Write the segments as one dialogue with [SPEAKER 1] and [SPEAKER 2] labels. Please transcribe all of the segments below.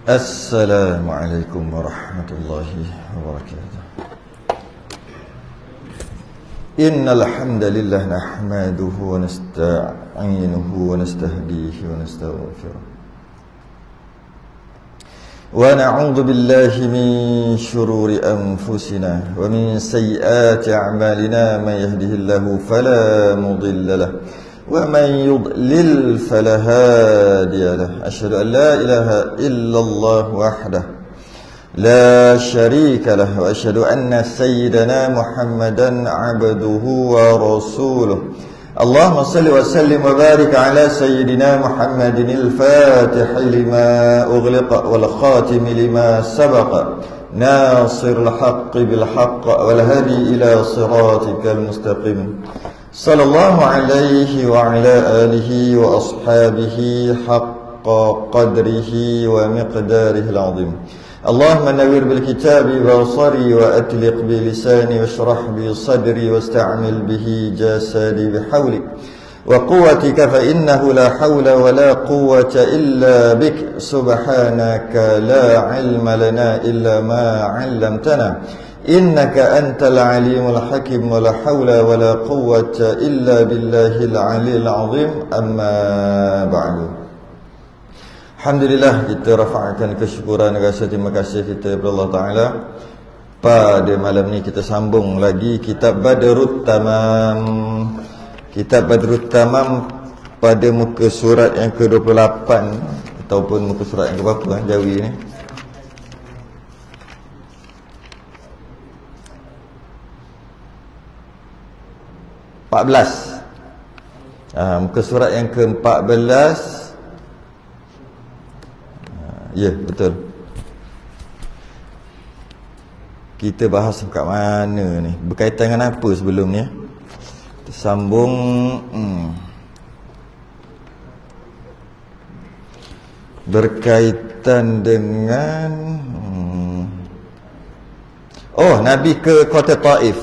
[SPEAKER 1] Assalamualaikum warahmatullahi wabarakatuh. Innal hamdalillah nahmaduhu wa nasta'inuhu wa nastahdihi wa nastaghfiruh. Wa na'udzu billahi min shururi anfusina wa min sayyiati a'malina man yahdihillahu fala mudilla lahu ومن يضلل فلا هادي له أشهد أن لا إله إلا الله وحده لا شريك له وأشهد أن سيدنا محمدا عبده ورسوله اللهم صل وسلم وبارك على سيدنا محمد الفاتح لما أغلق والخاتم لما سبق ناصر الحق بالحق والهدي إلى صراطك المستقيم صلى الله عليه وعلى آله وأصحابه حق قدره ومقداره العظيم اللهم نوّر بالكتاب بصري وأطلق بلساني واشرح بصدري واستعمل به جسدي بحولك وقوتك فإنه لا حول ولا قوة إلا بك سبحانك لا علم لنا إلا ما علمتنا إنك أنت العليم الحكيم ولا حول ولا قوة إلا بالله العلي العظيم أما بعد. Alhamdulillah, kita rafa'kan kesyukuran dan rasa terima kasih kita kepada Allah Ta'ala. Pada malam ni kita sambung lagi kitab Badrut Tamam. Kitab Badrut Tamam pada muka surat yang ke-28 ataupun muka surat yang ke-berapa Jawi ni? Muka surat yang ke-14. Ya, betul. Kita bahas kat mana ni? Berkaitan dengan apa sebelum ni? Kita sambung berkaitan dengan Nabi ke kota Taif.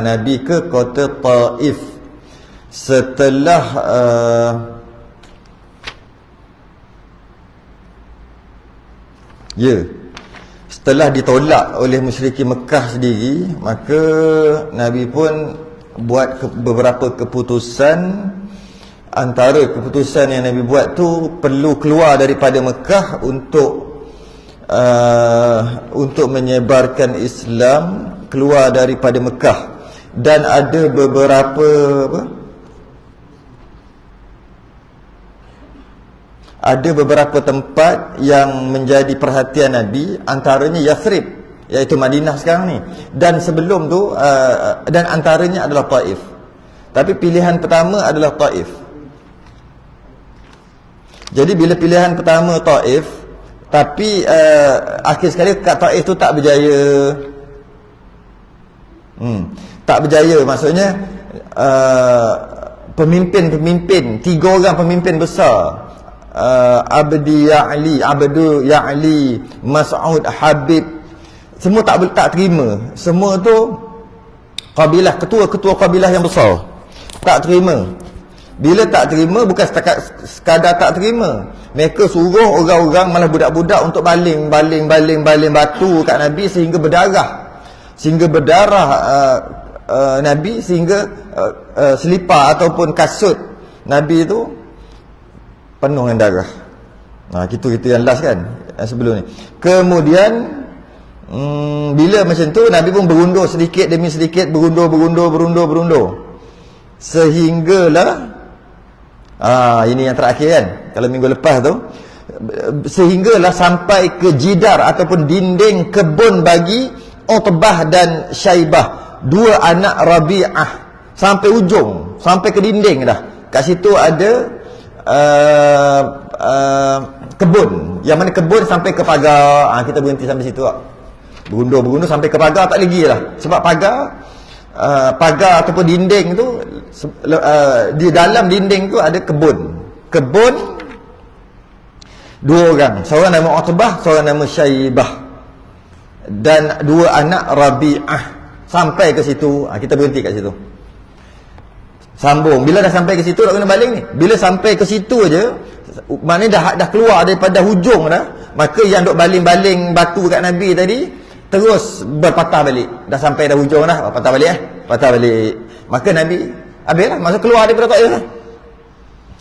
[SPEAKER 1] Nabi ke kota Taif setelah setelah ditolak oleh musyrikin Mekah sendiri, maka Nabi pun buat beberapa keputusan. Antara keputusan yang Nabi buat tu perlu keluar daripada Mekah untuk menyebarkan Islam, keluar daripada Mekah. Dan ada beberapa tempat yang menjadi perhatian Nabi, antaranya Yathrib, iaitu Madinah sekarang ni. Dan sebelum tu dan antaranya adalah Taif. Tapi pilihan pertama adalah Taif. Jadi bila pilihan pertama Taif, tapi akhir sekali kat Taif tu tak berjaya. Tak berjaya, maksudnya pemimpin, 3 orang pemimpin besar, Abdu Ya'li, Mas'ud, Habib, semua tak terima. Semua tu kabilah, ketua-ketua kabilah yang besar tak terima. Bila tak terima, bukan sekadar tak terima, mereka suruh orang-orang, malah budak-budak, untuk baling batu kat Nabi sehingga berdarah Nabi, sehingga selipar ataupun kasut Nabi tu penuh dengan darah. Itu yang last kan, yang sebelum ni. Kemudian bila macam tu, Nabi pun berundur sedikit demi sedikit, berundur sehinggalah ini yang terakhir kan, kalau minggu lepas tu, sehinggalah sampai ke jidar ataupun dinding kebun bagi Utbah dan Syaibah, 2 anak Rabi'ah, sampai ujung, sampai ke dinding dah. Kat situ ada kebun, yang mana kebun sampai ke pagar. Kita berhenti sampai situ lah. Berundur sampai ke pagar tak lagi lah. Sebab pagar ataupun dinding tu, di dalam dinding tu ada kebun, 2 orang, seorang nama Utbah, seorang nama Syaibah, dan 2 anak Rabi'ah. Sampai ke situ, kita berhenti kat situ. Sambung. Bila dah sampai ke situ, nak kena balik ni. Bila sampai ke situ aja, maknanya dah keluar daripada hujung dah, Maka yang duk baling-baling batu kat Nabi tadi terus berpatah balik. Dah sampai dah hujung dah, patah balik patah balik. Maka Nabi habislah, masa keluar daripada Taif lah.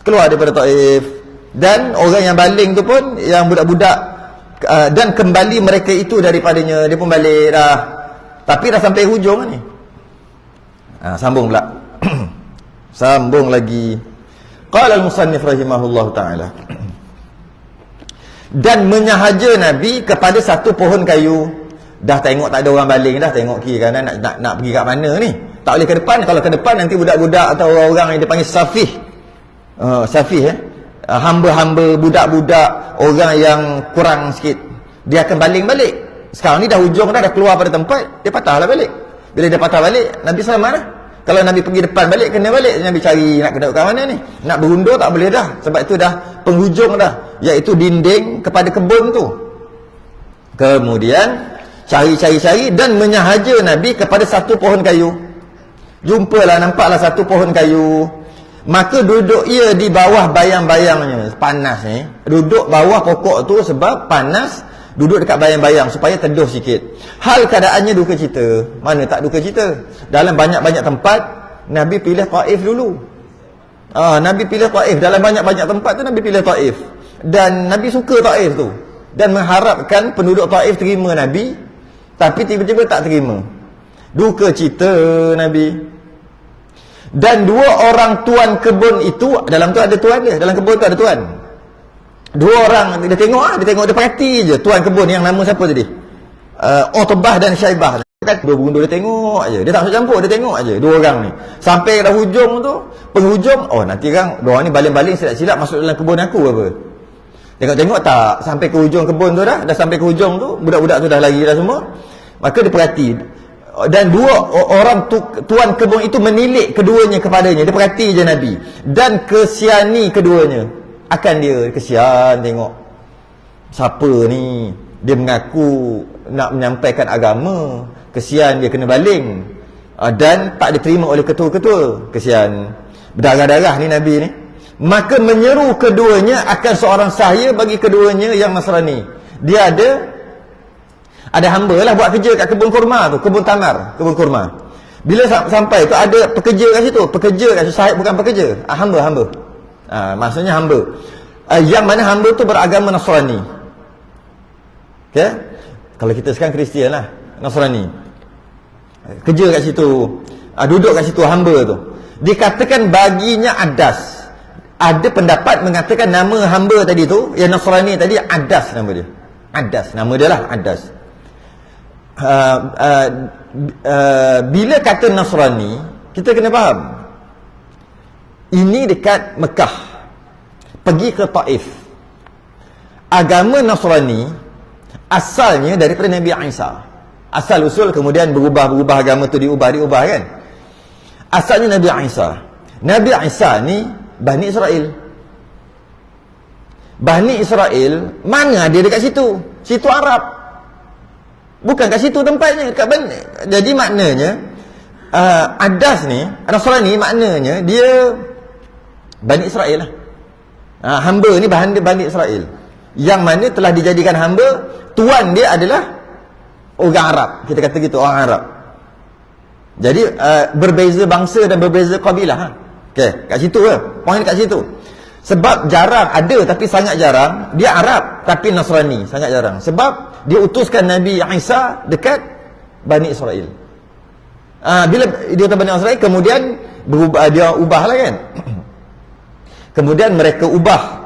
[SPEAKER 1] Keluar daripada Taif. Dan orang yang baling tu pun yang budak-budak dan kembali mereka itu daripadanya, dia pun balik dah. Tapi dah sampai hujung ni. Sambung pula. Sambung lagi. Qala al-musannif rahimahullahu taala. Dan menyahaja Nabi kepada satu pohon kayu. Dah tengok tak ada orang baling dah, tengok kiri kanan nak pergi kat mana ni? Tak boleh ke depan. Kalau ke depan nanti budak-budak atau orang-orang yang dipanggil safih. Safih hamba-hamba, budak-budak, orang yang kurang sikit, dia akan baling balik. Sekarang ni dah hujung dah keluar pada tempat, dia patahlah balik. Bila dia patah balik, Nabi selamat lah. Kalau Nabi pergi depan balik, kena balik. Nabi cari nak kena kat mana ni. Nak berundur tak boleh dah. Sebab itu dah penghujung dah, iaitu dinding kepada kebun tu. Kemudian cari dan menyahaja Nabi kepada satu pohon kayu. Jumpalah, nampaklah satu pohon kayu. Maka duduk ia di bawah bayang-bayangnya. Panas ni, duduk bawah pokok tu sebab panas. Duduk dekat bayang-bayang supaya teduh sikit. Hal keadaannya duka cita. Mana tak duka cita? Dalam banyak-banyak tempat Nabi pilih Taif dulu. Nabi pilih Taif. Dalam banyak-banyak tempat tu Nabi pilih Taif. Dan Nabi suka Taif tu, dan mengharapkan penduduk Taif terima Nabi. Tapi tiba-tiba tak terima. Duka cita Nabi. Dan dua orang tuan kebun itu, dalam tu ada tuan dia, dalam kebun tu ada tuan. Dua orang dia tengok, dia perhati je tuan kebun yang nama siapa tadi? Utbah dan Syaibah. Dua berundur dia tengok aje. Dia tak masuk campur, dia tengok aje dua orang ni. Sampai dah hujung tu, penghujung, nanti kan dua orang ni baling-baling silap-silap masuk dalam kebun aku apa. Tengok-tengok tak, sampai ke hujung kebun tu dah sampai ke hujung tu, budak-budak tu dah lari dah semua. Maka dia perhati. Dan dua orang tuan kebun itu menilik keduanya kepadanya. Dia perhati je Nabi. Dan kesiani keduanya. Akan dia kesian tengok siapa ni, dia mengaku nak menyampaikan agama, kesian dia kena baling, dan tak diterima oleh ketua-ketua, kesian. Berdarah-darah ni Nabi ni. Maka menyeru keduanya akan seorang sahaya bagi keduanya yang Nasrani. Dia ada hamba lah buat kerja kat kebun kurma tu, kebun tamar, kebun kurma. Bila sampai tu ada pekerja kat situ, sahib bukan pekerja, hamba. Maksudnya hamba, yang mana hamba tu beragama Nasrani. Okay? Kalau kita sekarang Kristian lah, Nasrani, kerja kat situ, duduk kat situ hamba tu. Dikatakan baginya Adas. Ada pendapat mengatakan nama hamba tadi tu, yang Nasrani tadi, Adas nama dia. Adas, nama dia lah Adas. Bila kata Nasrani, kita kena faham, ini dekat Mekah, pergi ke Taif. Agama Nasrani asalnya daripada Nabi Isa. Asal usul, kemudian berubah agama tu diubah kan. Asalnya Nabi Isa. Nabi Isa ni Bani Israel. Bani Israel mana ada dekat situ? Situ Arab. Bukan kat situ tempatnya, dekat Bani. Jadi maknanya Adas ni, Nasrani maknanya dia Bani Israel lah. Hamba ni Bani Israel, yang mana telah dijadikan hamba. Tuan dia adalah orang Arab. Kita kata gitu, orang Arab. Jadi berbeza bangsa dan berbeza kabilah. Okay, kat situ lah. Poin kat situ. Sebab jarang ada, tapi sangat jarang. Dia Arab tapi Nasrani, sangat jarang. Sebab dia utuskan Nabi Isa dekat Bani Israel. Bila dia utus Bani Israel, kemudian dia ubahlah kan. Kemudian mereka ubah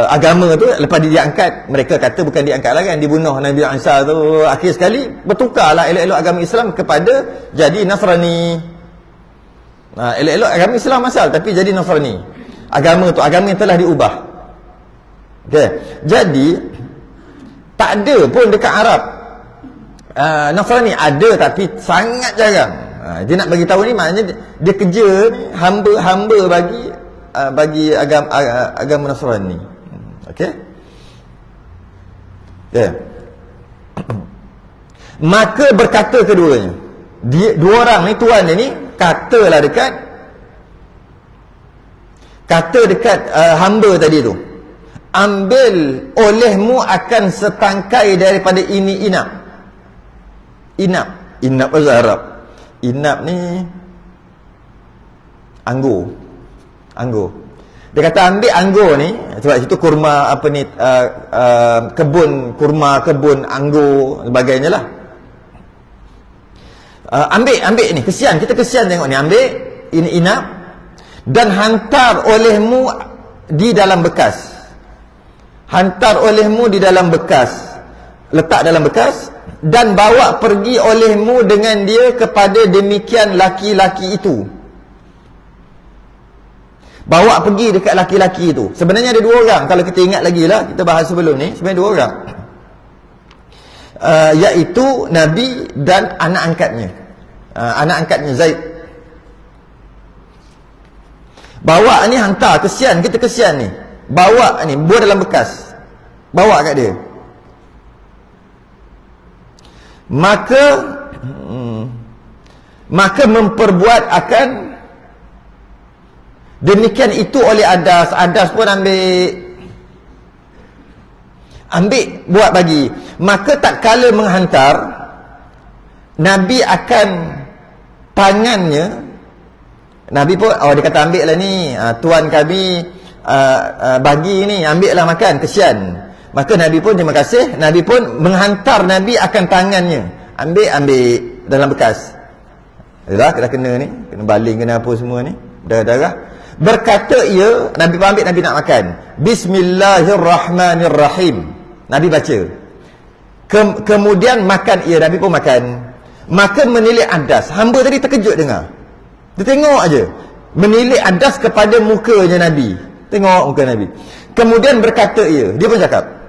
[SPEAKER 1] agama tu. Lepas dia angkat, mereka kata bukan diangkat lah kan, dibunuh Nabi Isa tu. Akhir sekali bertukarlah elok-elok agama Islam kepada jadi Nasrani. Elok-elok agama Islam asal, tapi jadi Nasrani. Agama tu, agama yang telah diubah. Okay. Jadi tak ada pun dekat Arab Nasrani. Ada tapi sangat jarang. Dia nak bagi tahu ni, maknanya dia kerja ni hamba bagi agama Nasrani. Okey. Maka berkata keduanya, dua orang ni, tuan dia ni katalah dekat hamba tadi tu, ambil olehmu akan setangkai daripada ini inap. Inap bahasa Arab. Inap ni anggur. Dia kata ambil anggur ni, sebab situ kurma apa ni, kebun kurma, kebun anggur sebagainya lah. Ambil ni, kesian, kita kesian tengok ni, ambil ini inap dan hantar olehmu di dalam bekas. Hantar olehmu di dalam bekas, letak dalam bekas, dan bawa pergi olehmu dengan dia kepada demikian laki-laki itu. Bawa pergi dekat laki-laki itu. Sebenarnya ada dua orang, kalau kita ingat lagi lah, kita bahas sebelum ni, sebenarnya dua orang, iaitu Nabi dan anak angkatnya Zaid. Bawa ni, hantar, kesian, kita kesian ni, bawa ni, buat dalam bekas, bawa kat dia. Maka memperbuat akan demikian itu oleh Adas. Adas pun ambil buat bagi. Maka tak kala menghantar, Nabi akan tangannya, Nabi pun, dia kata ambil lah ni, tuan kami bagi ni, ambil lah makan, kesian. Maka Nabi pun terima kasih, Nabi pun menghantar Nabi akan tangannya, ambil dalam bekas. Dah kena ni, kena baling, kena apa semua ni, darah. Berkata ia, Nabi pun ambil, Nabi nak makan. Bismillahirrahmanirrahim, Nabi baca. Kemudian makan ia, Nabi pun makan. Maka menilik Adas, hamba tadi terkejut dengar. Dia tengok aja, menilik Adas kepada mukanya Nabi. Tengok muka Nabi. Kemudian berkata ia, dia pun cakap,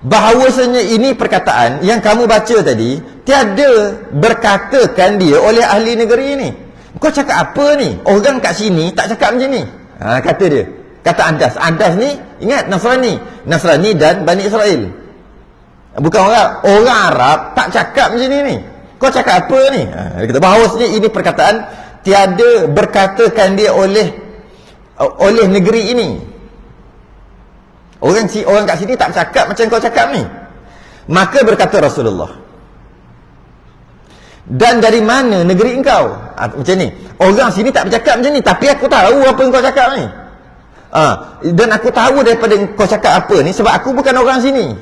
[SPEAKER 1] bahawasanya ini perkataan yang kamu baca tadi tiada berkatakan dia oleh ahli negeri ini. Kau cakap apa ni? Orang kat sini tak cakap macam ni. Kata dia. Kata Adas. Adas ni, ingat, Nasrani dan Bani Israel. Bukan orang Arab tak cakap macam ni. Kau cakap apa ni? Dia kata bahawasanya ini perkataan tiada berkatakan dia oleh negeri ini. Orang kat sini tak cakap macam kau cakap ni. Maka berkata Rasulullah, dan dari mana negeri engkau? Macam ni, orang sini tak bercakap macam ni, tapi aku tahu apa yang kau cakap ni. Dan aku tahu daripada kau cakap apa ni, sebab aku bukan orang sini.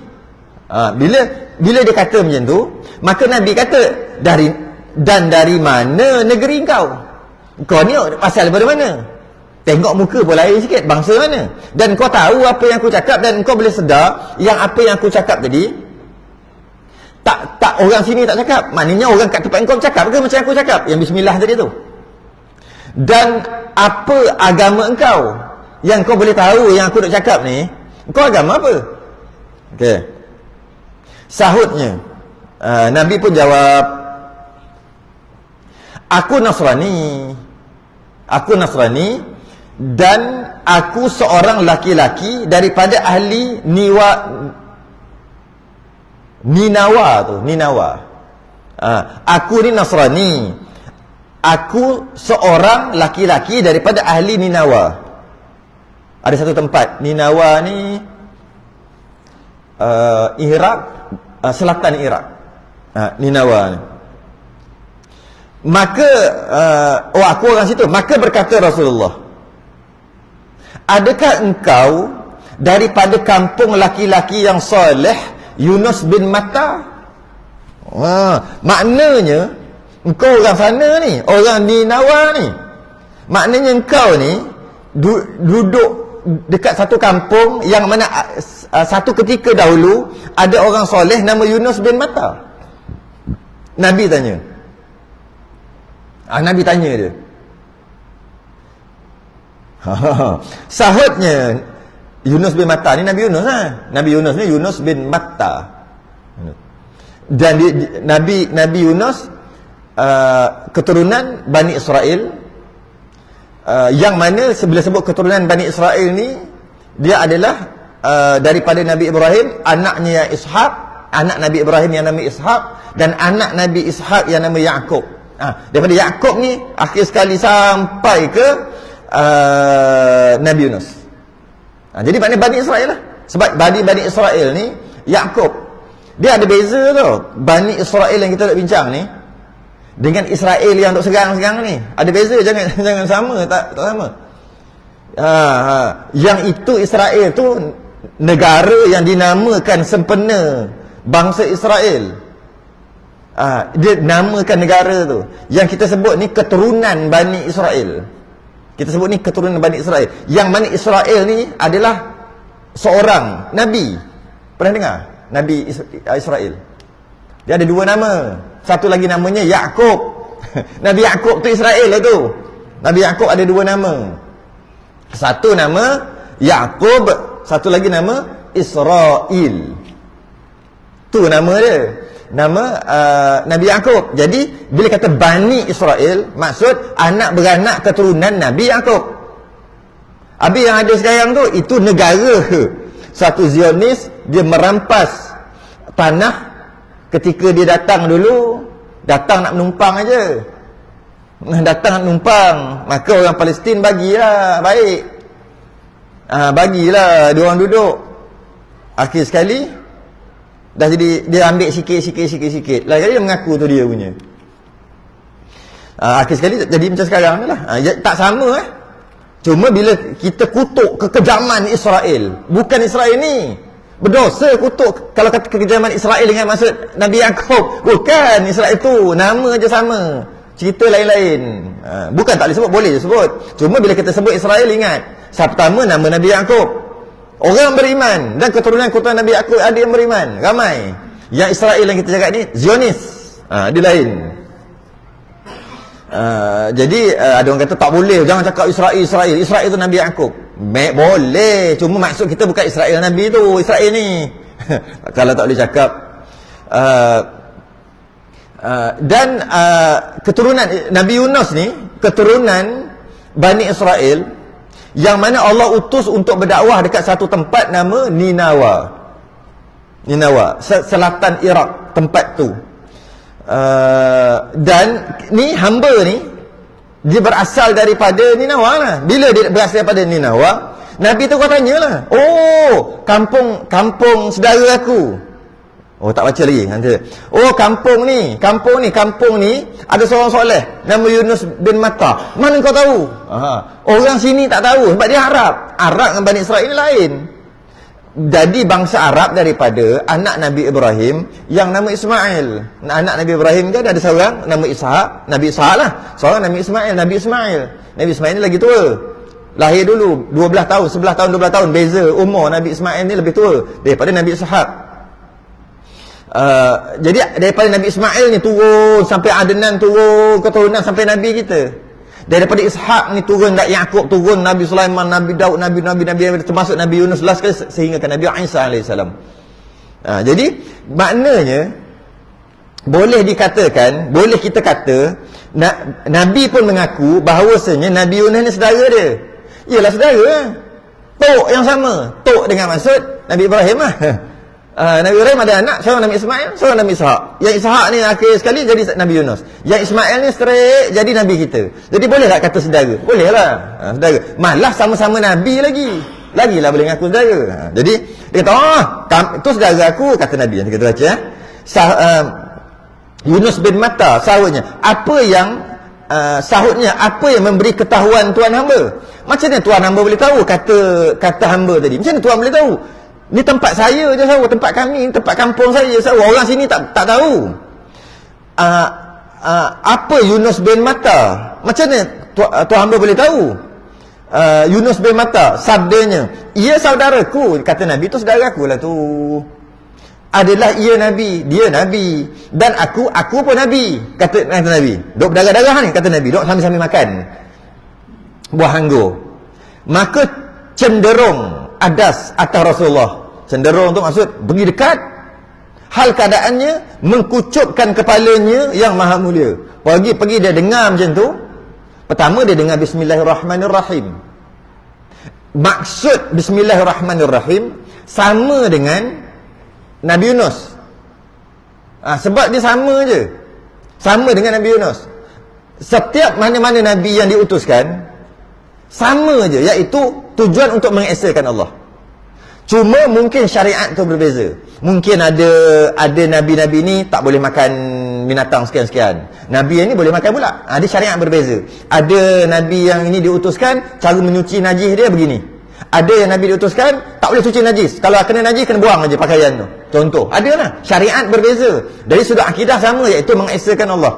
[SPEAKER 1] Bila dia kata macam tu, maka Nabi kata, dari mana negeri engkau? Kau ni asal daripada mana? Tengok muka pun lain sikit, bangsa mana? Dan kau tahu apa yang aku cakap, dan kau boleh sedar yang apa yang aku cakap tadi tak orang sini tak cakap. Maknanya orang kat tempat kau cakap ke macam aku cakap, yang bismillah tadi tu. Dan apa agama engkau, yang kau boleh tahu yang aku nak cakap ni, kau agama apa? Okey. Sahutnya, Nabi pun jawab, aku Nasrani, dan aku seorang laki-laki daripada ahli Ninawa. Aku ni Nasrani, aku seorang laki-laki daripada ahli Ninawa. Ada satu tempat, Ninawa ni Iraq, selatan Iraq. Ninawa ni. Maka aku orang situ. Maka berkata Rasulullah, adakah engkau daripada kampung laki-laki yang soleh Yunus bin Matta? Maknanya engkau orang sana ni, orang Ninawa ni. Maknanya engkau ni duduk dekat satu kampung yang mana satu ketika dahulu ada orang soleh nama Yunus bin Matta. Nabi tanya. Nabi tanya dia. Sahutnya Yunus bin Matta ni Nabi Yunus Nabi Yunus ni Yunus bin Matta. Dan Nabi Yunus keturunan Bani Israel, yang mana bila sebut keturunan Bani Israel ni, dia adalah daripada Nabi Ibrahim, anaknya Ishaq, anak Nabi Ibrahim yang nama Ishaq, dan anak Nabi Ishaq yang nama Yaqub. Daripada Yaqub ni akhir sekali sampai ke Nabi Yunus. Jadi maknanya Bani Israel lah. Sebab Bani Israel ni, Yaqub, dia ada beza tau. Bani Israel yang kita nak bincang ni dengan Israel yang duk serang-serang ni ada beza. Jangan sama, tak sama. Yang itu Israel tu negara yang dinamakan sempena bangsa Israel. Dia namakan negara tu. Yang kita sebut ni keturunan Bani Israel. Kita sebut ni keturunan Bani Israel. Yang Bani Israel ni adalah seorang Nabi. Pernah dengar? Nabi Israel. Dia ada dua nama. Satu lagi namanya Yaqub. Nabi Yaqub tu Israel lah tu. Nabi Yaqub ada dua nama. Satu nama Yaqub, satu lagi nama Israel. Tu nama dia. Nama Nabi Yaqub. Jadi bila kata Bani Israel, maksud anak beranak keturunan Nabi Yaqub. Habis yang ada sekarang tu, itu negara. Satu Zionis, dia merampas tanah ketika dia datang dulu. Datang nak menumpang aja. Datang nak menumpang. Maka orang Palestin bagilah, baik. Bagilah dia orang duduk. Akhir sekali dah jadi dia ambil sikit. Lagi dia mengaku tu dia punya. Akhir sekali jadi macam sekarang ni lah. Tak sama Cuma bila kita kutuk kekejaman Israel, bukan Israel ni berdosa kutuk. Kalau kata kekejaman Israel dengan maksud Nabi Yaqub, bukan Israel tu, nama je sama, cerita lain-lain. Bukan tak boleh sebut, boleh je sebut. Cuma bila kita sebut Israel, ingat pertama nama Nabi Yaqub. Orang beriman dan keturunan-keturunan Nabi Yaqub ada yang beriman, ramai. Yang Israel yang kita cakap ni Zionis, dia lain. Jadi ada orang kata tak boleh, jangan cakap Israel tu Nabi Yaqub. Boleh, cuma maksud kita bukan Israel Nabi tu, Israel ni. Kalau tak boleh cakap. Dan keturunan Nabi Yunus ni keturunan Bani Israel, yang mana Allah utus untuk berdakwah dekat satu tempat nama Ninawa, selatan Iraq tempat tu. Dan ni hamba ni dia berasal daripada Ninawa lah. Bila dia berasal daripada Ninawa, Nabi tu kau tanyalah, oh kampung saudara aku. Oh tak baca lagi nanti. Oh kampung ni ada seorang soleh nama Yunus bin Matta. Mana kau tahu? Orang sini tak tahu sebab dia Arab dengan Bani Israel ni lain. Jadi bangsa Arab daripada anak Nabi Ibrahim yang nama Ismail. Anak Nabi Ibrahim kan ada seorang nama Ishak, Nabi Ishak lah. Seorang nama Ismail, Nabi Ismail. Nabi Ismail ni lagi tua. Lahir dulu 12 tahun, 11 tahun, 12 tahun beza umur. Nabi Ismail ni lebih tua daripada Nabi Ishak. Jadi daripada Nabi Ismail ni turun sampai Adnan, turun keturunan sampai Nabi kita. Daripada Ishak ni turun Yaqub, turun Nabi Sulaiman, Nabi Daud, Nabi termasuk Nabi Yunus last sekali sehingga ke Nabi Isa alaihissalam. Jadi maknanya boleh dikatakan, boleh kita kata Nabi pun mengaku bahawasanya Nabi Yunus ni saudara dia. Ialah saudara, tok yang sama, tok dengan maksud Nabi Ibrahim lah. Nabi Ibrahim ada anak, seorang Nabi Ismail, seorang Nabi Ishak. Yang Ishak ni akhir sekali jadi Nabi Yunus. Yang Ismail ni straight jadi Nabi kita. Jadi boleh tak kata saudara? Boleh lah, saudara. Malah sama-sama Nabi lagilah boleh ngaku saudara. Jadi dia kata, itu saudara aku, kata Nabi. Nanti kita baca Yunus bin Matta sahutnya. Sahutnya apa yang memberi ketahuan tuan hamba? Macam mana tuan hamba boleh tahu kata hamba tadi? Macam mana tuan boleh tahu? Ni tempat saya je, sahaja tempat kami, tempat kampung saya, sahaja orang sini tak tahu. Apa Yunus bin Matta? Macam mana tuan hamba boleh tahu? Yunus bin Matta, sabdanya, ia saudaraku, kata Nabi tu saudara aku lah tu. Adalah ia Nabi, dia Nabi, dan aku pun Nabi, kata Nabi. Duk berdarah-darah ni, kata Nabi, duk sambil-sambil makan buah anggur. Maka cenderung adas atas Rasulullah. Cenderung tu maksud pergi dekat, hal keadaannya mengkucupkan kepalanya yang maha mulia. Pergi dia dengar macam tu. Pertama dia dengar Bismillahirrahmanirrahim. Maksud Bismillahirrahmanirrahim sama dengan Nabi Yunus. Sebab dia sama je, sama dengan Nabi Yunus. Setiap mana-mana Nabi yang diutuskan sama je, iaitu tujuan untuk mengesakan Allah. Cuma mungkin syariat tu berbeza. Mungkin ada nabi-nabi ni tak boleh makan binatang sekian-sekian. Nabi yang ni boleh makan pula. Ada syariat berbeza. Ada nabi yang ini diutuskan cara menyuci najis dia begini. Ada yang nabi diutuskan tak boleh cuci najis. Kalau kena najis kena buang aja pakaian tu. Contoh. Ada lah. Syariat berbeza. Dari sudut akidah sama, iaitu mengesakan Allah.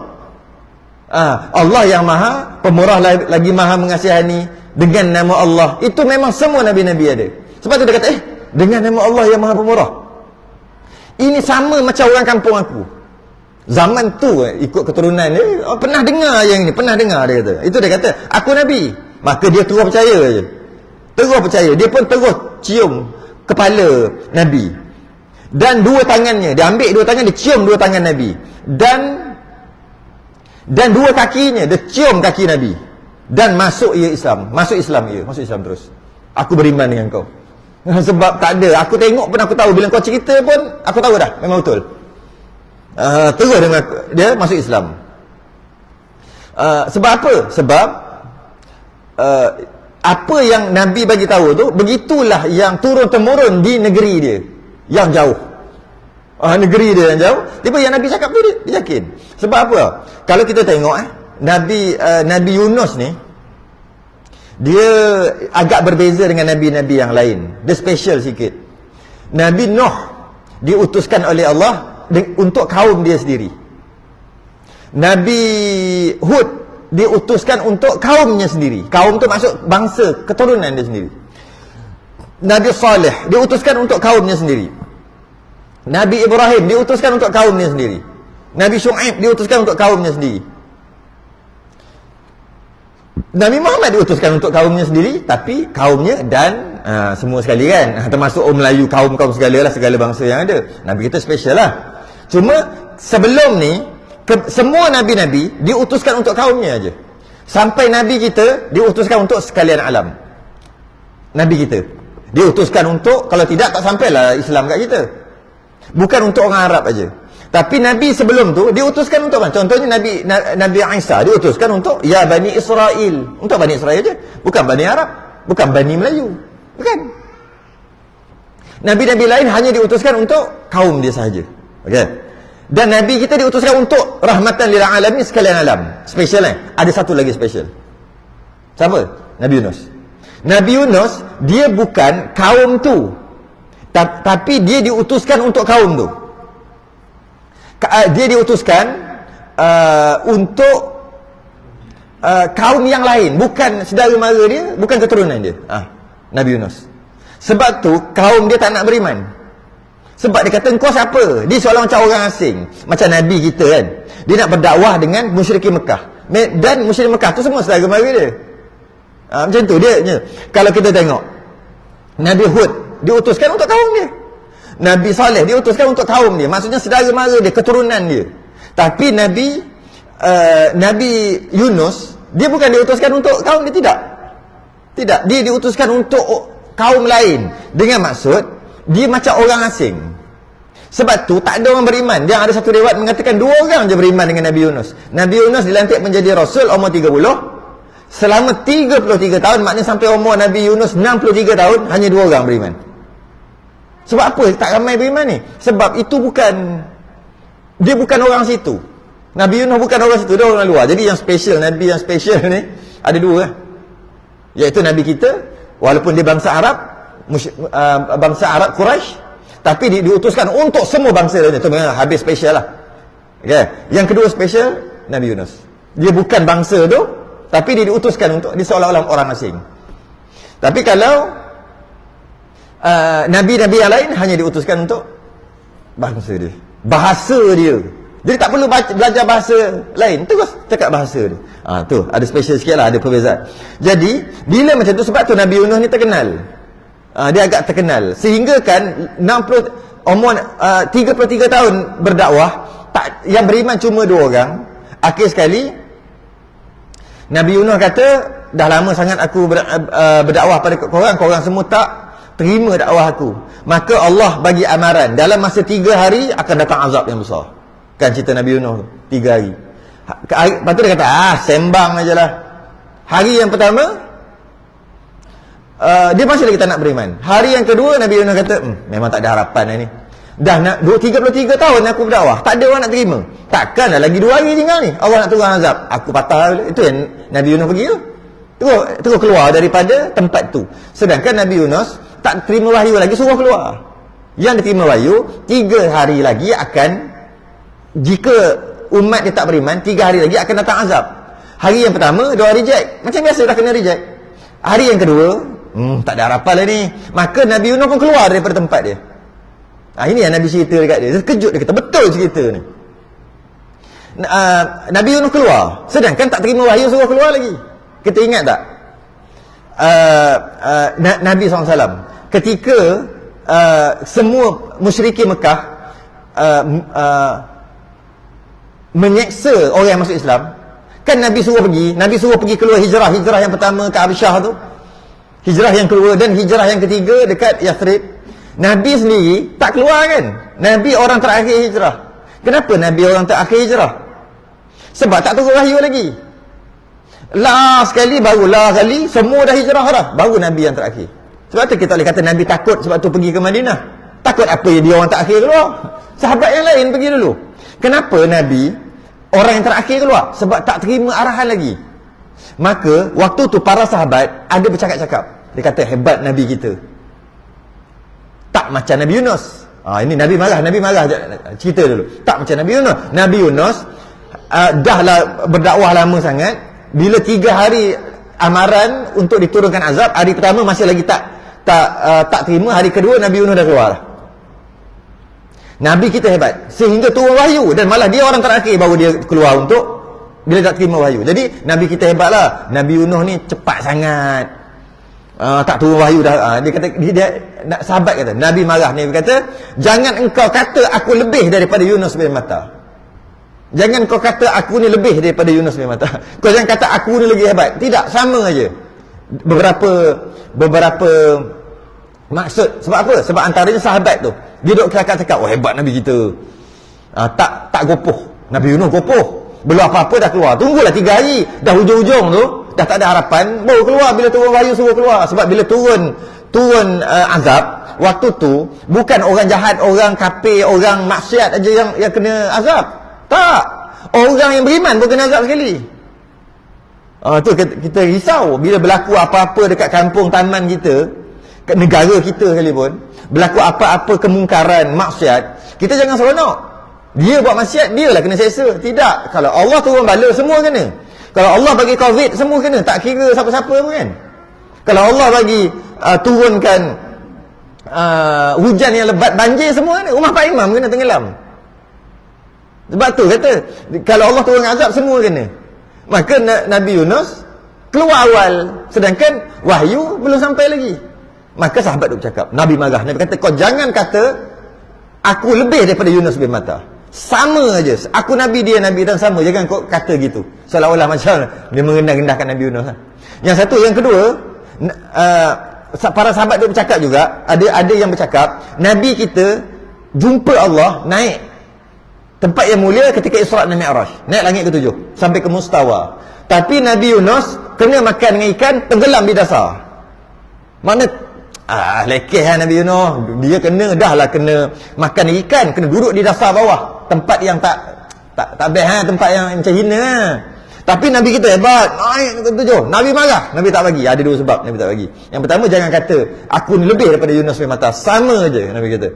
[SPEAKER 1] Allah yang maha pemurah lagi maha mengasihani dengan nama Allah. Itu memang semua nabi-nabi ada. Sebab tu dia kata dengan nama Allah yang maha pemurah. Ini sama macam orang kampung aku. Zaman tu ikut keturunan dia, pernah dengar yang ini, pernah dengar dia kata. Itu dia kata, aku nabi. Maka dia terus percaya je. Terus percaya. Dia pun terus cium kepala nabi. Dan dua tangannya, dia ambil dua tangan, dia cium dua tangan nabi. Dan dua kakinya, dia cium kaki nabi. Dan masuk ia Islam. Masuk Islam terus. Aku beriman dengan kau. Sebab tak ada, aku tengok pun aku tahu. Bila kau cerita pun aku tahu dah, memang betul. Terus dia masuk Islam. Sebab apa? Sebab apa yang Nabi bagi tahu tu, begitulah yang turun-temurun di negeri dia yang jauh. Negeri dia yang jauh. Tiba yang Nabi cakap tu dia yakin. Sebab apa? Kalau kita tengok Nabi Yunus ni, dia agak berbeza dengan nabi-nabi yang lain. Dia special sikit. Nabi Nuh diutuskan oleh Allah untuk kaum dia sendiri. Nabi Hud diutuskan untuk kaumnya sendiri. Kaum tu maksud bangsa, keturunan dia sendiri. Nabi Saleh diutuskan untuk kaumnya sendiri. Nabi Ibrahim diutuskan untuk kaumnya sendiri. Nabi Syuaib diutuskan untuk kaumnya sendiri. Nabi Muhammad diutuskan untuk kaumnya sendiri, tapi kaumnya dan semua sekali kan, termasuk orang Melayu, kaum-kaum segala bangsa yang ada. Nabi kita special lah. Cuma sebelum ni semua nabi-nabi diutuskan untuk kaumnya aja. Sampai nabi kita diutuskan untuk sekalian alam. Nabi kita diutuskan untuk, kalau tidak tak sampailah Islam kat kita. Bukan untuk orang Arab aja. Tapi Nabi sebelum tu diutuskan untuk apa? Contohnya Nabi Isa diutuskan untuk ya Bani Israel. Untuk Bani Israel je. Bukan Bani Arab. Bukan Bani Melayu. Bukan. Nabi-Nabi lain hanya diutuskan untuk kaum dia sahaja. Okay. Dan Nabi kita diutuskan untuk rahmatan lil alamin, sekalian alam. Special Ada satu lagi special. Siapa? Nabi Yunus. Nabi Yunus, dia bukan kaum tu. Tapi dia diutuskan untuk kaum tu. Dia diutuskan untuk kaum yang lain, bukan saudara mara dia, bukan keturunan dia. Nabi Yunus. Sebab tu kaum dia tak nak beriman. Sebab dia kata, engkau siapa? Dia seolah macam orang asing. Macam Nabi kita kan, dia nak berdakwah dengan musyrikin Mekah. Dan musyrikin Mekah tu semua saudara mara dia. Macam tu dia. Kalau kita tengok Nabi Hud diutuskan untuk kaum dia. Nabi Saleh diutuskan untuk kaum dia. Maksudnya saudara mara dia, keturunan dia. Tapi Nabi Yunus, dia bukan diutuskan untuk kaum dia, tidak. Tidak, dia diutuskan untuk kaum lain. Dengan maksud dia macam orang asing. Sebab tu tak ada orang beriman. Dia ada satu riwayat mengatakan 2 orang je beriman dengan Nabi Yunus. Nabi Yunus dilantik menjadi Rasul umur 30. Selama 33 tahun, maknanya sampai umur Nabi Yunus 63 tahun, hanya 2 orang beriman. Sebab apa tak ramai beriman ni? Sebab itu dia bukan orang situ. Nabi Yunus bukan orang situ, dia orang luar. Jadi yang special, Nabi yang special ni ada 2 lah. Iaitu Nabi kita, walaupun dia bangsa Arab, bangsa Arab Quraisy, tapi diutuskan untuk semua bangsa lainnya. Itu memang habis special lah. Okay. Yang kedua special, Nabi Yunus. Dia bukan bangsa tu, tapi dia diutuskan untuk, dia seolah-olah orang asing. Tapi kalau nabi-nabi yang lain hanya diutuskan untuk bangsa dia, bahasa dia. Jadi tak perlu belajar bahasa lain, terus cakap bahasa dia. Tu ada special sikit lah, ada perbezaan. Jadi bila macam tu, sebab tu Nabi Yunus ni terkenal. Dia agak terkenal sehingga kan 33 tahun berdakwah, yang beriman cuma 2 orang. Akhir sekali Nabi Yunus kata, dah lama sangat aku berdakwah pada korang semua tak terima dakwah aku. Maka Allah bagi amaran, dalam masa 3 hari akan datang azab yang besar. Kan cerita Nabi Yunus 3 hari. Lepas tu dia kata, sembang ajalah. Hari yang pertama dia masih lagi tak nak beriman. Hari yang kedua Nabi Yunus kata, memang tak ada harapan ni. Dah nak 33 tahun aku berdakwah, tak ada orang nak terima. Takkanlah lagi 2 hari tinggal ni Allah nak turun azab. Aku patah. Itu yang Nabi Yunus pergi tu. Terus keluar daripada tempat tu. Sedangkan Nabi Yunus tak terima wahyu lagi, suruh keluar. Yang diterima wahyu 3 hari lagi akan, jika umat dia tak beriman, 3 hari lagi akan datang azab. Hari yang pertama dia reject, macam biasa dah kena reject. Hari yang kedua tak ada harapan lah ni. Maka Nabi Yunus pun keluar daripada tempat dia. Ini yang Nabi cerita dekat dia. Dia terkejut, dia kata betul cerita ni. Nabi Yunus keluar, sedangkan tak terima wahyu, suruh keluar lagi. Kita ingat tak Nabi SAW ketika semua musyrikin Mekah menyeksa orang yang masuk Islam, kan Nabi suruh pergi keluar hijrah yang pertama ke Habsyah tu, hijrah yang kedua, dan hijrah yang ketiga dekat Yathrib. Nabi sendiri tak keluar kan. Nabi orang terakhir hijrah. Kenapa Nabi orang terakhir hijrah? Sebab tak turun wahyu lagi. Last kali semua dah hijrah dah, baru Nabi yang terakhir. Sebab tu kita boleh kata Nabi takut, sebab tu pergi ke Madinah. Takut apa dia orang terakhir keluar? Sahabat yang lain pergi dulu. Kenapa Nabi orang yang terakhir keluar? Sebab tak terima arahan lagi. Maka waktu tu para sahabat ada bercakap-cakap. Dia kata hebat Nabi kita, tak macam Nabi Yunus. Ini Nabi marah. Cerita dulu. Tak macam Nabi Yunus. Nabi Yunus dahlah berdakwah lama sangat. Bila 3 hari amaran untuk diturunkan azab, hari pertama masih lagi tak terima. Hari kedua Nabi Yunus dah keluar. Nabi kita hebat sehingga turun wahyu, dan malah dia orang terakhir baru dia keluar untuk bila tak terima wahyu. Jadi Nabi kita hebatlah. Nabi Yunus ni cepat sangat. Tak turun wahyu dah. Dia kata, sahabat kata, Nabi marah. Nabi kata, jangan engkau kata aku lebih daripada Yunus bin Matta. Jangan kau kata aku ni lebih daripada Yunus bin Matta. Kau jangan kata aku ni lagi hebat. Tidak, sama aja. Beberapa maksud. Sebab apa? Sebab antaranya sahabat tu, dia duk cakap, oh hebat Nabi kita. Tak gopoh. Nabi Yunus gopoh. Belum apa-apa dah keluar. Tunggulah 3 hari. Dah hujung-hujung tu, dah tak ada harapan, baru keluar. Bila turun wahyu suruh keluar. Sebab bila turun azab, waktu tu bukan orang jahat, orang kafir, orang maksiat aja yang kena azab. Tak, orang yang beriman pun kena azab sekali. Tu kita risau bila berlaku apa-apa dekat kampung taman kita, kat negara kita sekalipun, berlaku apa-apa kemungkaran, maksiat, kita jangan seronok. Dia buat maksiat, dia lah kena seksa. Tidak. Kalau Allah turun bala, semua kena. Kalau Allah bagi COVID, semua kena. Tak kira siapa-siapa pun kan. Kalau Allah bagi turunkan hujan yang lebat, banjir, semua kena. Rumah Pak Imam kena tenggelam. Sebab tu kata, kalau Allah turun azab, semua kena. Maka Nabi Yunus keluar awal, sedangkan wahyu belum sampai lagi. Maka sahabat tu bercakap, Nabi marah. Nabi kata, kau jangan kata aku lebih daripada Yunus bin Matta. Sama aja. Aku Nabi, dia Nabi, dan sama. Jangan kau kata gitu, seolah-olah macam dia merendah-rendahkan Nabi Yunus. Yang satu. Yang kedua, para sahabat tu bercakap juga, ada yang bercakap, Nabi kita jumpa Allah naik tempat yang mulia ketika Isra' dan Mi'raj, naik langit ke-7 sampai ke Mustawa. Tapi Nabi Yunus kena makan dengan ikan, tenggelam di dasar. Mana lekeh Nabi Yunus. Dia kena makan ikan, kena duduk di dasar bawah, tempat yang tak best, tempat yang macam hina. Tapi Nabi kita hebat, naik ke-7. Nabi marah, Nabi tak bagi. Ada 2 sebab Nabi tak bagi. Yang pertama, jangan kata aku ni lebih daripada Yunus bin Matta. Sama aja Nabi kata.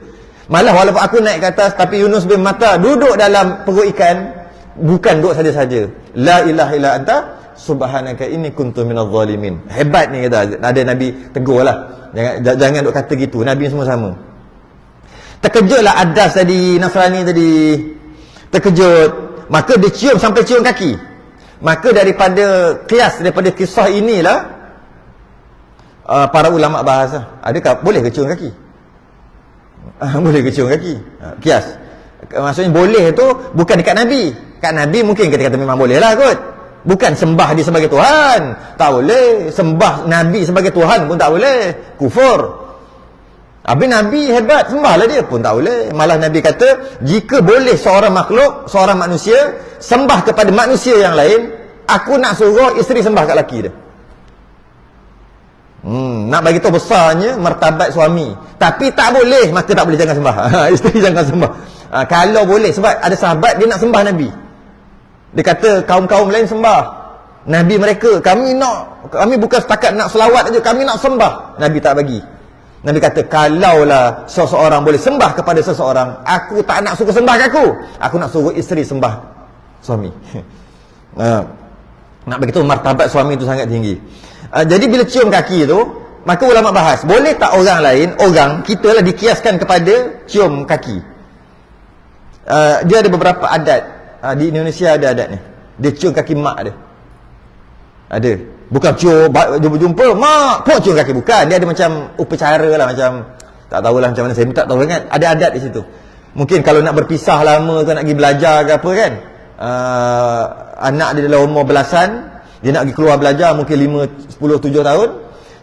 [SPEAKER 1] Malah walaupun aku naik ke atas, tapi Yunus bin Matta duduk dalam perut ikan, bukan duduk saja-saja. La ilaha illa anta subhanaka inni kuntu minadh zalimin. Hebat ni kata. Ada Nabi tegur lah, jangan duk kata gitu. Nabi semua sama. Terkejutlah Adas tadi, Nasrani tadi, terkejut. Maka dia cium sampai cium kaki. Maka daripada kisah inilah para ulama bahas, adakah boleh ke cium kaki? Boleh ke cium kaki? Kias. Maksudnya boleh tu bukan dekat Nabi. Kat Nabi mungkin kita kata memang boleh lah kot. Bukan sembah dia sebagai Tuhan, tak boleh. Sembah Nabi sebagai Tuhan pun tak boleh, kufur. Habis Nabi hebat, sembahlah dia pun tak boleh. Malah Nabi kata, jika boleh seorang makhluk, seorang manusia sembah kepada manusia yang lain, aku nak suruh isteri sembah kat lelaki dia. Nak bagi tahu besarnya martabat suami. Tapi tak boleh, maka tak boleh jangan sembah. Isteri jangan sembah. Kalau boleh, sebab ada sahabat dia nak sembah Nabi. Dia kata kaum-kaum lain sembah Nabi mereka, kami bukan setakat nak selawat aja, kami nak sembah. Nabi tak bagi. Nabi kata, kalaulah seseorang boleh sembah kepada seseorang, aku tak nak suruh sembah ke aku nak suruh isteri sembah suami. Nak beritahu martabat suami itu sangat tinggi. Jadi bila cium kaki tu, maka ulama bahas, boleh tak orang kita lah dikiaskan kepada cium kaki. Dia ada beberapa adat. Di Indonesia ada adat ni, dia cium kaki mak dia. Ada. Bukan cium jumpa mak pun cium kaki, bukan. Dia ada macam upacara lah, macam tak tahulah macam mana, saya tak tahu sangat. Ada adat di situ. Mungkin kalau nak berpisah lama ke, nak pergi belajar ke apa kan, anak dia dalam umur belasan, dia nak pergi keluar belajar mungkin 5, 10, 7 tahun.